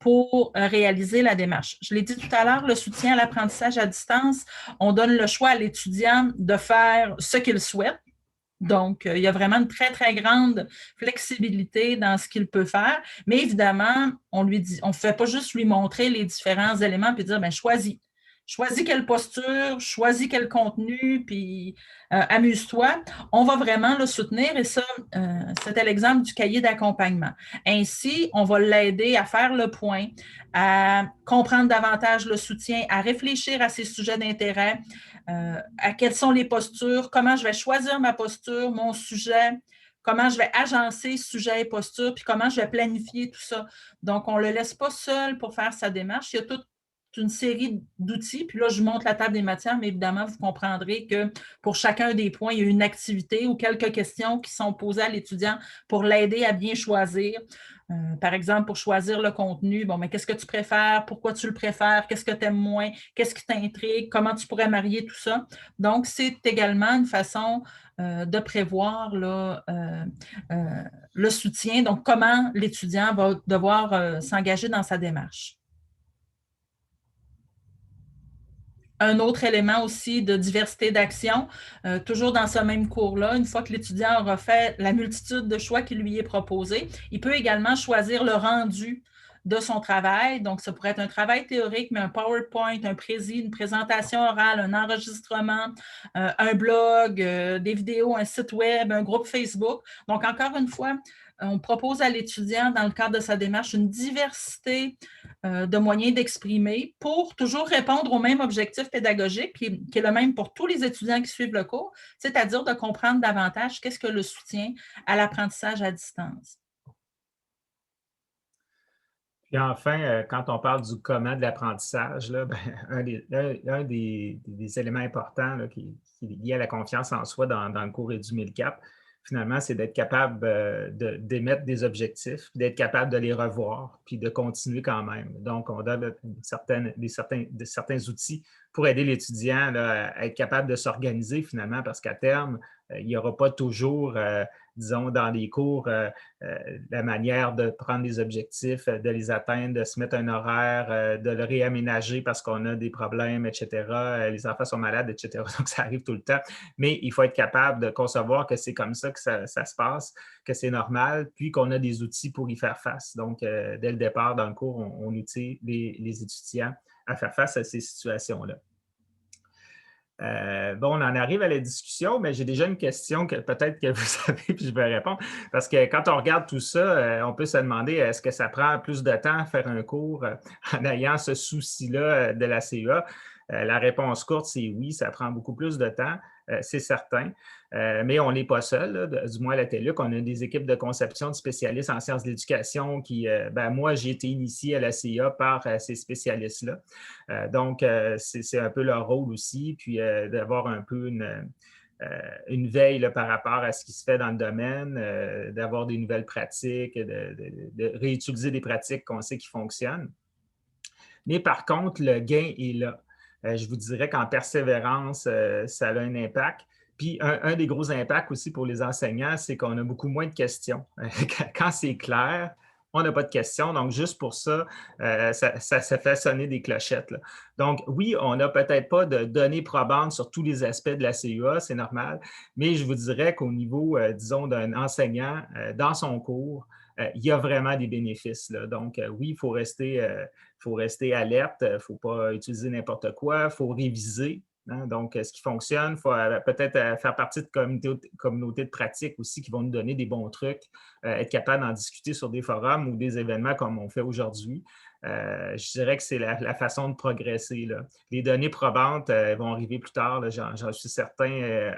pour réaliser la démarche. Je l'ai dit tout à l'heure, le soutien à l'apprentissage à distance, on donne le choix à l'étudiant de faire ce qu'il souhaite. Donc, il y a vraiment une très, très grande flexibilité dans ce qu'il peut faire. Mais évidemment, on ne fait pas juste lui montrer les différents éléments puis dire, choisis. Choisis quelle posture, choisis quel contenu, puis amuse-toi. On va vraiment le soutenir et ça, c'était l'exemple du cahier d'accompagnement. Ainsi, on va l'aider à faire le point, à comprendre davantage le soutien, à réfléchir à ses sujets d'intérêt, à quelles sont les postures, comment je vais choisir ma posture, mon sujet, comment je vais agencer sujet et posture, puis comment je vais planifier tout ça. Donc, on ne le laisse pas seul pour faire sa démarche. Il y a toute une série d'outils. Puis là, je montre la table des matières, mais évidemment, vous comprendrez que pour chacun des points, il y a une activité ou quelques questions qui sont posées à l'étudiant pour l'aider à bien choisir. Par exemple, pour choisir le contenu, qu'est-ce que tu préfères? Pourquoi tu le préfères? Qu'est-ce que tu aimes moins? Qu'est-ce qui t'intrigue? Comment tu pourrais marier tout ça? Donc, c'est également une façon de prévoir là, le soutien. Donc, comment l'étudiant va devoir s'engager dans sa démarche. Un autre élément aussi de diversité d'action, toujours dans ce même cours-là, une fois que l'étudiant aura fait la multitude de choix qui lui est proposé, il peut également choisir le rendu de son travail. Donc, ça pourrait être un travail théorique, mais un PowerPoint, un prési, une présentation orale, un enregistrement, un blog, des vidéos, un site web, un groupe Facebook. Donc, encore une fois, on propose à l'étudiant, dans le cadre de sa démarche, une diversité de moyens d'exprimer pour toujours répondre au même objectif pédagogique qui est le même pour tous les étudiants qui suivent le cours, c'est-à-dire de comprendre davantage qu'est-ce que le soutien à l'apprentissage à distance. Puis enfin, quand on parle du comment de l'apprentissage, un des éléments importants là, qui est lié à la confiance en soi dans le cours Édu 1004, finalement, c'est d'être capable d'émettre des objectifs, d'être capable de les revoir, puis de continuer quand même. Donc, on donne certains outils pour aider l'étudiant à être capable de s'organiser finalement, parce qu'à terme, il n'y aura pas toujours, disons, dans les cours, la manière de prendre des objectifs, de les atteindre, de se mettre un horaire, de le réaménager parce qu'on a des problèmes, etc. Les enfants sont malades, etc. Donc, ça arrive tout le temps. Mais il faut être capable de concevoir que c'est comme ça que ça se passe, que c'est normal, puis qu'on a des outils pour y faire face. Donc, dès le départ, dans le cours, on outille les étudiants à faire face à ces situations-là. Bon, on en arrive à la discussion, mais j'ai déjà une question que peut-être que vous savez, puis je vais répondre. Parce que quand on regarde tout ça, on peut se demander est-ce que ça prend plus de temps à faire un cours en ayant ce souci-là de la CEA? La réponse courte, c'est oui, ça prend beaucoup plus de temps, c'est certain. Mais on n'est pas seul, du moins à la TELUC. On a des équipes de conception de spécialistes en sciences de l'éducation qui, moi, j'ai été initié à la CIA par ces spécialistes-là. Donc, c'est un peu leur rôle aussi, puis d'avoir un peu une veille là, par rapport à ce qui se fait dans le domaine, d'avoir des nouvelles pratiques, de réutiliser des pratiques qu'on sait qui fonctionnent. Mais par contre, le gain est là. Je vous dirais qu'en persévérance, ça a un impact. Puis, un des gros impacts aussi pour les enseignants, c'est qu'on a beaucoup moins de questions. Quand c'est clair, on n'a pas de questions. Donc, juste pour ça, ça fait sonner des clochettes, là. Donc, oui, on n'a peut-être pas de données probantes sur tous les aspects de la CEA, c'est normal, mais je vous dirais qu'au niveau, disons, d'un enseignant dans son cours, il y a vraiment des bénéfices, là. Donc, oui, il faut rester alerte, il ne faut pas utiliser n'importe quoi, il faut réviser. Hein? Donc, ce qui fonctionne, il faut peut-être faire partie de communautés de pratique aussi qui vont nous donner des bons trucs, être capable d'en discuter sur des forums ou des événements comme on fait aujourd'hui. Je dirais que c'est la façon de progresser, là. Les données probantes vont arriver plus tard, j'en suis certain,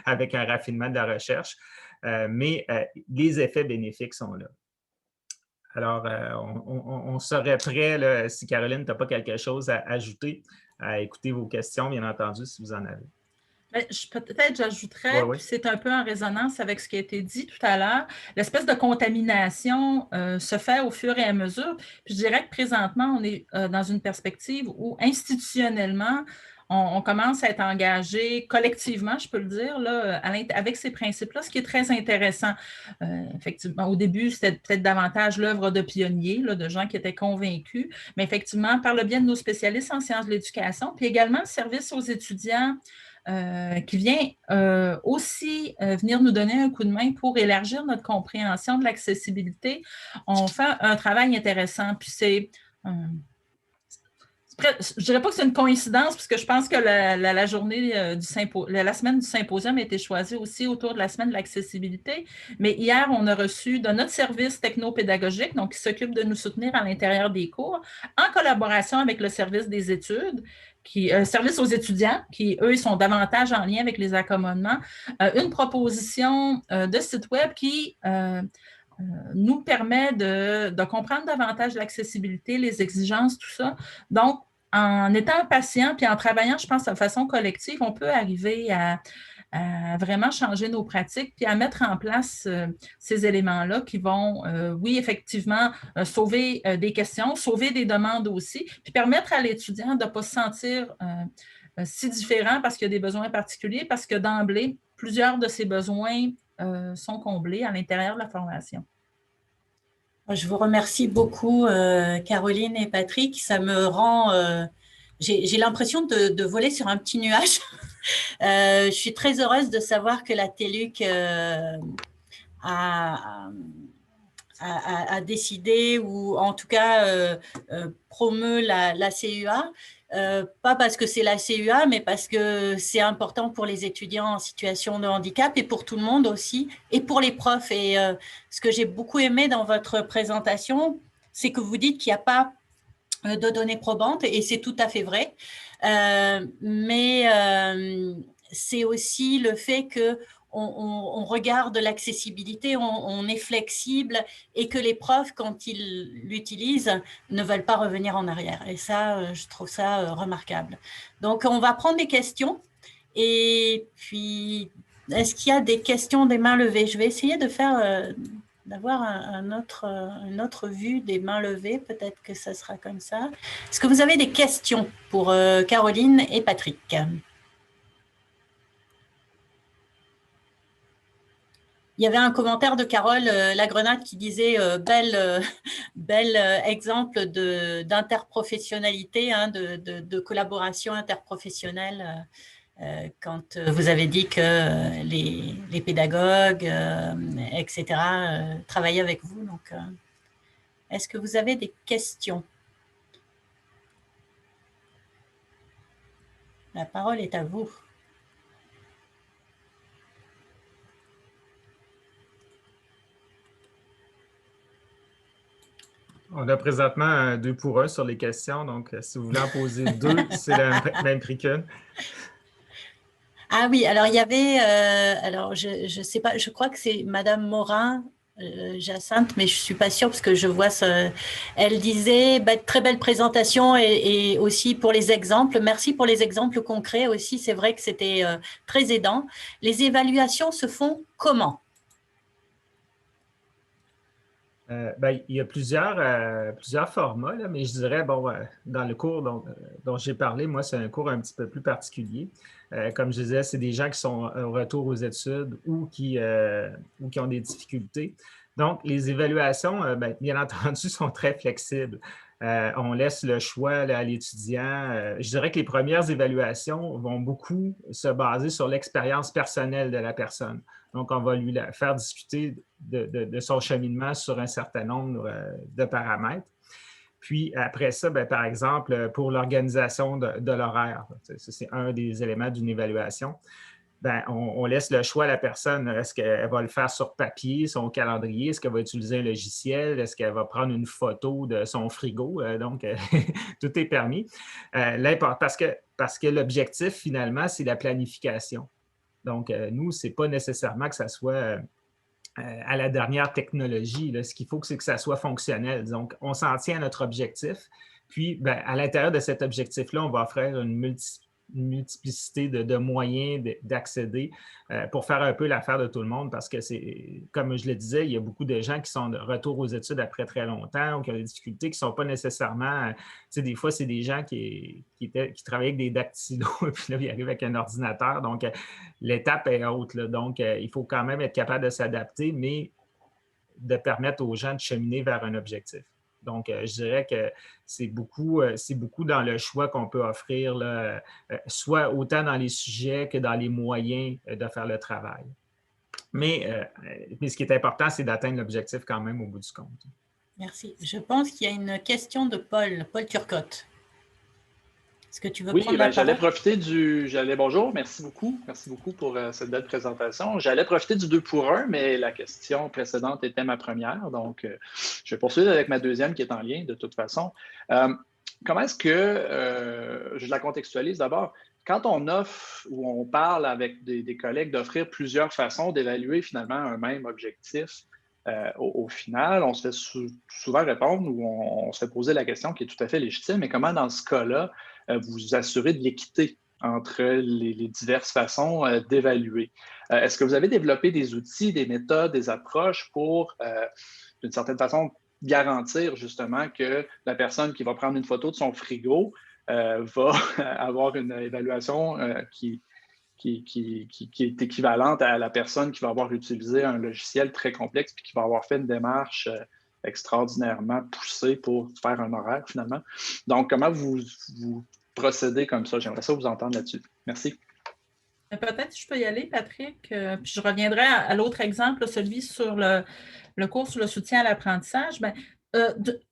avec un raffinement de la recherche, mais les effets bénéfiques sont là. Alors, on serait prêt, là, si Caroline, tu n'as pas quelque chose à ajouter, à écouter vos questions, bien entendu, si vous en avez. Peut-être j'ajouterais, puis c'est un peu en résonance avec ce qui a été dit tout à l'heure, l'espèce de contamination se fait au fur et à mesure. Puis je dirais que présentement, on est dans une perspective où institutionnellement, on commence à être engagé collectivement, je peux le dire, là, avec ces principes-là, ce qui est très intéressant. Effectivement, au début, c'était peut-être davantage l'œuvre de pionniers, là, de gens qui étaient convaincus, mais effectivement, par le biais de nos spécialistes en sciences de l'éducation, puis également le service aux étudiants qui vient aussi venir nous donner un coup de main pour élargir notre compréhension de l'accessibilité. On fait un travail intéressant, puis c'est... je ne dirais pas que c'est une coïncidence, puisque je pense que la journée la semaine du symposium a été choisie aussi autour de la semaine de l'accessibilité. Mais hier, on a reçu de notre service technopédagogique, donc qui s'occupe de nous soutenir à l'intérieur des cours, en collaboration avec le service des études, service aux étudiants, qui, eux, sont davantage en lien avec les accommodements, une proposition de site web qui nous permet de comprendre davantage l'accessibilité, les exigences, tout ça. Donc, en étant patient puis en travaillant, je pense, de façon collective, on peut arriver à vraiment changer nos pratiques puis à mettre en place ces éléments-là qui vont, oui, effectivement, sauver des questions, sauver des demandes aussi, puis permettre à l'étudiant de ne pas se sentir si différent parce qu'il y a des besoins particuliers, parce que d'emblée, plusieurs de ces besoins sont comblés à l'intérieur de la formation. Je vous remercie beaucoup, Caroline et Patrick. Ça me rend... j'ai l'impression de voler sur un petit nuage. Je suis très heureuse de savoir que la TELUC a a décidé ou en tout cas promeut la CUA. Pas parce que c'est la CUA, mais parce que c'est important pour les étudiants en situation de handicap et pour tout le monde aussi, et pour les profs. Et ce que j'ai beaucoup aimé dans votre présentation, c'est que vous dites qu'il n'y a pas de données probantes, et c'est tout à fait vrai. Mais c'est aussi le fait que on regarde l'accessibilité, on est flexible, et que les profs, quand ils l'utilisent, ne veulent pas revenir en arrière. Et ça, je trouve ça remarquable. Donc, on va prendre des questions. Et puis, est-ce qu'il y a des questions des mains levées? Je vais essayer de faire, d'avoir une autre vue des mains levées. Peut-être que ça sera comme ça. Est-ce que vous avez des questions pour Caroline et Patrick? Il y avait un commentaire de Carole Lagrenade qui disait bel exemple d'interprofessionnalité, hein, de collaboration interprofessionnelle, quand vous avez dit que les pédagogues, etc., travaillaient avec vous. Donc, est-ce que vous avez des questions? La parole est à vous. On a présentement un 2 pour 1 sur les questions, donc si vous voulez en poser 2, c'est le même prix qu'une. Ah oui, alors il y avait, alors je sais pas, je crois que c'est Madame Morin, Jacinthe, mais je suis pas sûre parce que je vois ça. Elle disait très belle présentation, et aussi pour les exemples. Merci pour les exemples concrets aussi. C'est vrai que c'était très aidant. Les évaluations se font comment? Il y a plusieurs formats, là, mais je dirais, bon, dans le cours dont j'ai parlé, moi, c'est un cours un petit peu plus particulier. Comme je disais, c'est des gens qui sont au retour aux études ou qui ont des difficultés. Donc, les évaluations, bien entendu, sont très flexibles. On laisse le choix à l'étudiant. Je dirais que les premières évaluations vont beaucoup se baser sur l'expérience personnelle de la personne. Donc, on va lui faire discuter de son cheminement sur un certain nombre de paramètres. Puis après ça, par exemple, pour l'organisation de l'horaire, c'est un des éléments d'une évaluation, on laisse le choix à la personne. Est-ce qu'elle va le faire sur papier, son calendrier? Est-ce qu'elle va utiliser un logiciel? Est-ce qu'elle va prendre une photo de son frigo? Donc, tout est permis. Parce que l'objectif, finalement, c'est la planification. Donc, nous, ce n'est pas nécessairement que ça soit à la dernière technologie. Là. Ce qu'il faut, c'est que ça soit fonctionnel. Donc, on s'en tient à notre objectif. Puis, à l'intérieur de cet objectif-là, on va offrir une multiplicité de moyens d'accéder pour faire un peu l'affaire de tout le monde, parce que c'est, comme je le disais, il y a beaucoup de gens qui sont de retour aux études après très longtemps ou qui ont des difficultés qui ne sont pas nécessairement, des fois, c'est des gens qui travaillent avec des dactylos et puis là, ils arrivent avec un ordinateur. Donc, l'étape est haute. Là. Donc, il faut quand même être capable de s'adapter, mais de permettre aux gens de cheminer vers un objectif. Donc, je dirais que c'est beaucoup dans le choix qu'on peut offrir, là, soit autant dans les sujets que dans les moyens de faire le travail. Mais ce qui est important, c'est d'atteindre l'objectif quand même au bout du compte. Merci. Je pense qu'il y a une question de Paul Turcotte. Est-ce que tu veux prendre la parole? Bonjour, merci beaucoup pour cette belle présentation. J'allais profiter du 2 pour 1, mais la question précédente était ma première, donc je vais poursuivre avec ma deuxième qui est en lien de toute façon. Comment est-ce que, je la contextualise d'abord, quand on offre ou on parle avec des collègues d'offrir plusieurs façons d'évaluer finalement un même objectif, au final, on se fait souvent répondre ou on se fait poser la question qui est tout à fait légitime, mais comment dans ce cas-là, vous assurer de l'équité entre les diverses façons d'évaluer? Est-ce que vous avez développé des outils, des méthodes, des approches pour, d'une certaine façon, garantir justement que la personne qui va prendre une photo de son frigo va avoir une évaluation qui est équivalente à la personne qui va avoir utilisé un logiciel très complexe puis qui va avoir fait une démarche extraordinairement poussée pour faire un horaire finalement. Donc, comment vous procédez comme ça? J'aimerais ça vous entendre là-dessus. Merci. Peut-être je peux y aller, Patrick, puis je reviendrai à l'autre exemple, celui sur le cours sur le soutien à l'apprentissage,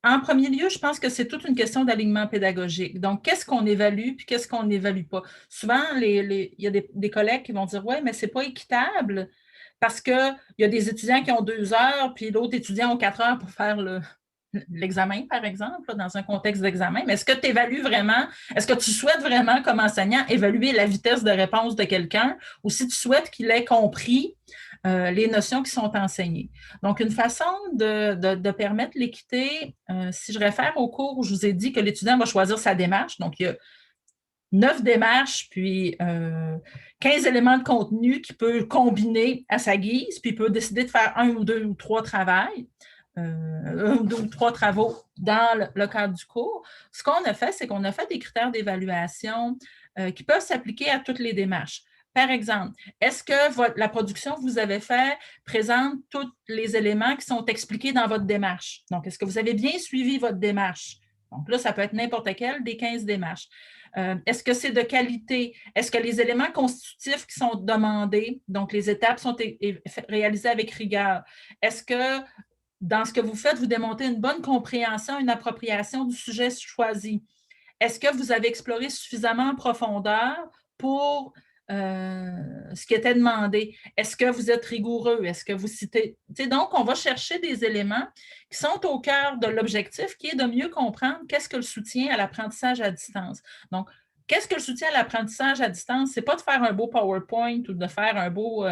en premier lieu, je pense que c'est toute une question d'alignement pédagogique. Donc, qu'est-ce qu'on évalue puis qu'est-ce qu'on n'évalue pas? Souvent, il y a des collègues qui vont dire « Oui, mais ce n'est pas équitable parce qu'il y a des étudiants qui ont 2 heures puis d'autres étudiants ont 4 heures pour faire l'examen, par exemple, dans un contexte d'examen. Mais est-ce que tu évalues vraiment, est-ce que tu souhaites vraiment, comme enseignant, évaluer la vitesse de réponse de quelqu'un ou si tu souhaites qu'il ait compris les notions qui sont enseignées? Donc, une façon de permettre l'équité, si je réfère au cours où je vous ai dit que l'étudiant va choisir sa démarche, donc il y a 9 démarches, puis 15 éléments de contenu qu'il peut combiner à sa guise, puis il peut décider de faire 1 ou 2 ou 3 travails. 1 ou 2 ou 3 travaux dans le cadre du cours. Ce qu'on a fait, c'est qu'on a fait des critères d'évaluation qui peuvent s'appliquer à toutes les démarches. Par exemple, est-ce que la production que vous avez faite présente tous les éléments qui sont expliqués dans votre démarche? Donc, est-ce que vous avez bien suivi votre démarche? Donc là, ça peut être n'importe quelle des 15 démarches. Est-ce que c'est de qualité? Est-ce que les éléments constitutifs qui sont demandés, donc les étapes sont réalisées avec rigueur? Est-ce que dans ce que vous faites, vous démontrez une bonne compréhension, une appropriation du sujet choisi? Est-ce que vous avez exploré suffisamment en profondeur pour ce qui était demandé? Est-ce que vous êtes rigoureux? Est-ce que vous citez? Donc, on va chercher des éléments qui sont au cœur de l'objectif, qui est de mieux comprendre qu'est-ce que le soutien à l'apprentissage à distance. Donc, qu'est-ce que le soutien à l'apprentissage à distance? Ce n'est pas de faire un beau PowerPoint ou de faire un beau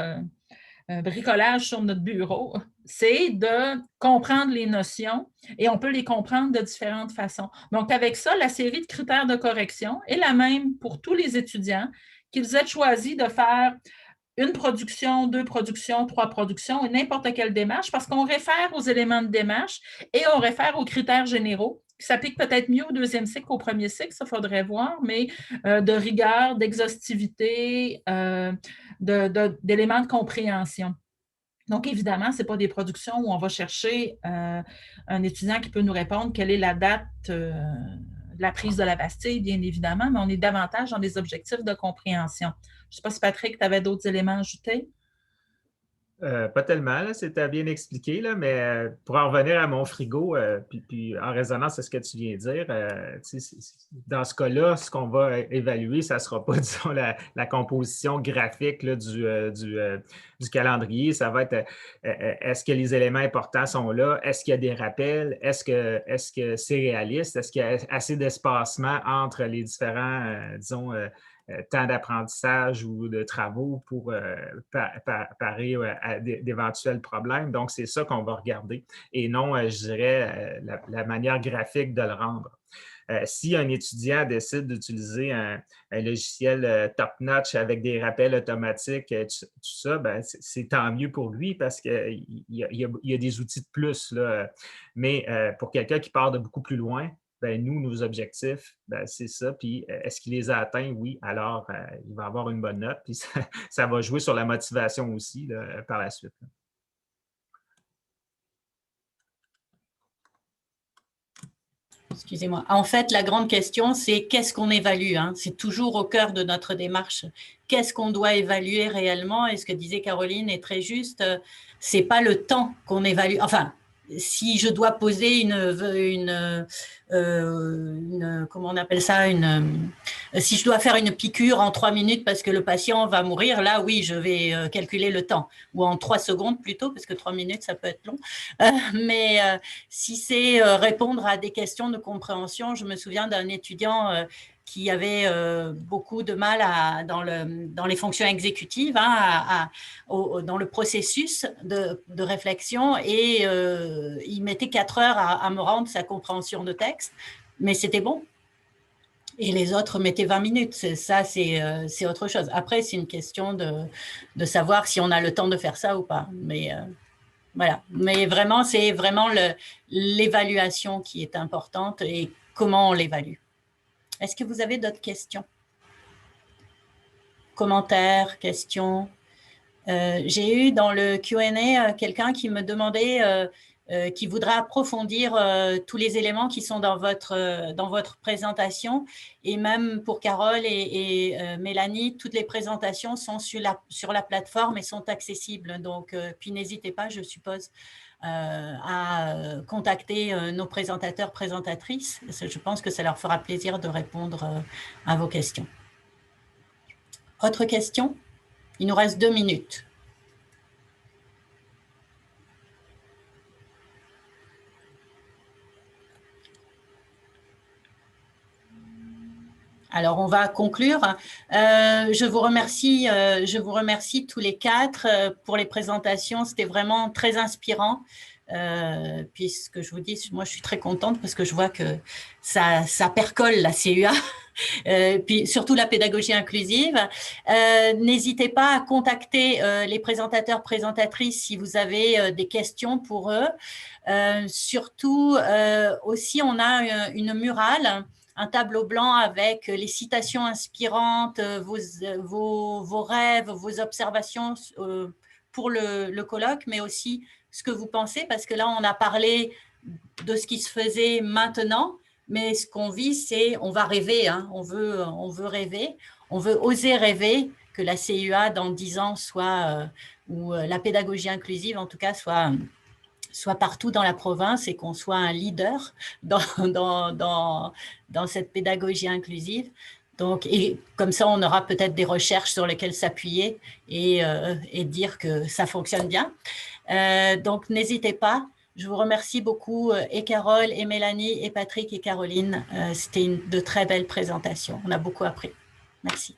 bricolage sur notre bureau, c'est de comprendre les notions et on peut les comprendre de différentes façons. Donc, avec ça, la série de critères de correction est la même pour tous les étudiants, qu'ils aient choisi de faire une production, 2 productions, 3 productions et n'importe quelle démarche parce qu'on réfère aux éléments de démarche et on réfère aux critères généraux qui s'appliquent peut-être mieux au 2e cycle qu'au 1er cycle, ça faudrait voir, mais de rigueur, d'exhaustivité, d'éléments de compréhension. Donc, évidemment, ce n'est pas des productions où on va chercher un étudiant qui peut nous répondre quelle est la date de la prise de la Bastille, bien évidemment, mais on est davantage dans des objectifs de compréhension. Je ne sais pas si, Patrick, tu avais d'autres éléments à ajouter? Pas tellement, c'était bien expliqué, là, mais pour en revenir à mon frigo, puis en résonance à ce que tu viens de dire, dans ce cas-là, ce qu'on va évaluer, ça ne sera pas, disons, la composition graphique là, du calendrier. Ça va être est-ce que les éléments importants sont là? Est-ce qu'il y a des rappels? Est-ce que c'est réaliste? Est-ce qu'il y a assez d'espacement entre les différents, disons, temps d'apprentissage ou de travaux pour parer à d'éventuels problèmes. Donc, c'est ça qu'on va regarder et non, je dirais, la manière graphique de le rendre. Si un étudiant décide d'utiliser un logiciel top-notch avec des rappels automatiques, tout ça, ben, c'est tant mieux pour lui parce qu'il y a des outils de plus, là. Mais pour quelqu'un qui part de beaucoup plus loin, ben, nous, nos objectifs, ben, c'est ça. Puis, est-ce qu'il les a atteints? Oui. Alors, il va avoir une bonne note. Puis, ça va jouer sur la motivation aussi là, par la suite. Excusez-moi. En fait, la grande question, c'est qu'est-ce qu'on évalue, hein? C'est toujours au cœur de notre démarche. Qu'est-ce qu'on doit évaluer réellement? Et ce que disait Caroline est très juste. C'est pas le temps qu'on évalue. Enfin, si je dois poser comment on appelle ça, si je dois faire une piqûre en 3 minutes parce que le patient va mourir, là, oui, je vais calculer le temps, ou en 3 secondes plutôt, parce que 3 minutes, ça peut être long. Mais si c'est répondre à des questions de compréhension, je me souviens d'un étudiant qui avait beaucoup de mal dans les fonctions exécutives, hein, dans le processus de réflexion, et il mettait 4 heures à me rendre sa compréhension de texte, mais c'était bon. Et les autres mettaient 20 minutes. Ça, c'est autre chose. Après, c'est une question de savoir si on a le temps de faire ça ou pas. Mais voilà. Mais vraiment, c'est vraiment l'évaluation qui est importante et comment on l'évalue. Est-ce que vous avez d'autres questions? Commentaires, questions? J'ai eu dans le Q&A quelqu'un qui me demandait, qui voudrait approfondir tous les éléments qui sont dans votre présentation. Et même pour Carole et Mélanie, toutes les présentations sont sur la plateforme et sont accessibles. Donc, puis n'hésitez pas, je suppose, à contacter nos présentateurs, présentatrices. Je pense que ça leur fera plaisir de répondre à vos questions. Autre question? Il nous reste 2 minutes. Alors, on va conclure. Je vous remercie tous les 4 pour les présentations. C'était vraiment très inspirant. Puisque je vous dis, moi, je suis très contente parce que je vois que ça percole la CUA, puis surtout la pédagogie inclusive. N'hésitez pas à contacter les présentateurs, présentatrices si vous avez des questions pour eux. Surtout, aussi, on a une murale, un tableau blanc avec les citations inspirantes, vos rêves, vos observations pour le colloque, mais aussi ce que vous pensez, parce que là, on a parlé de ce qui se faisait maintenant, mais ce qu'on vit, c'est, on va rêver, hein, on veut rêver, on veut oser rêver que la CUA, dans 10 ans, soit, ou la pédagogie inclusive, en tout cas, soit partout dans la province et qu'on soit un leader dans cette pédagogie inclusive. Donc, et comme ça, on aura peut-être des recherches sur lesquelles s'appuyer et dire que ça fonctionne bien. Donc, n'hésitez pas. Je vous remercie beaucoup, et Carole, et Mélanie, et Patrick, et Caroline. C'était de très belles présentations. On a beaucoup appris. Merci.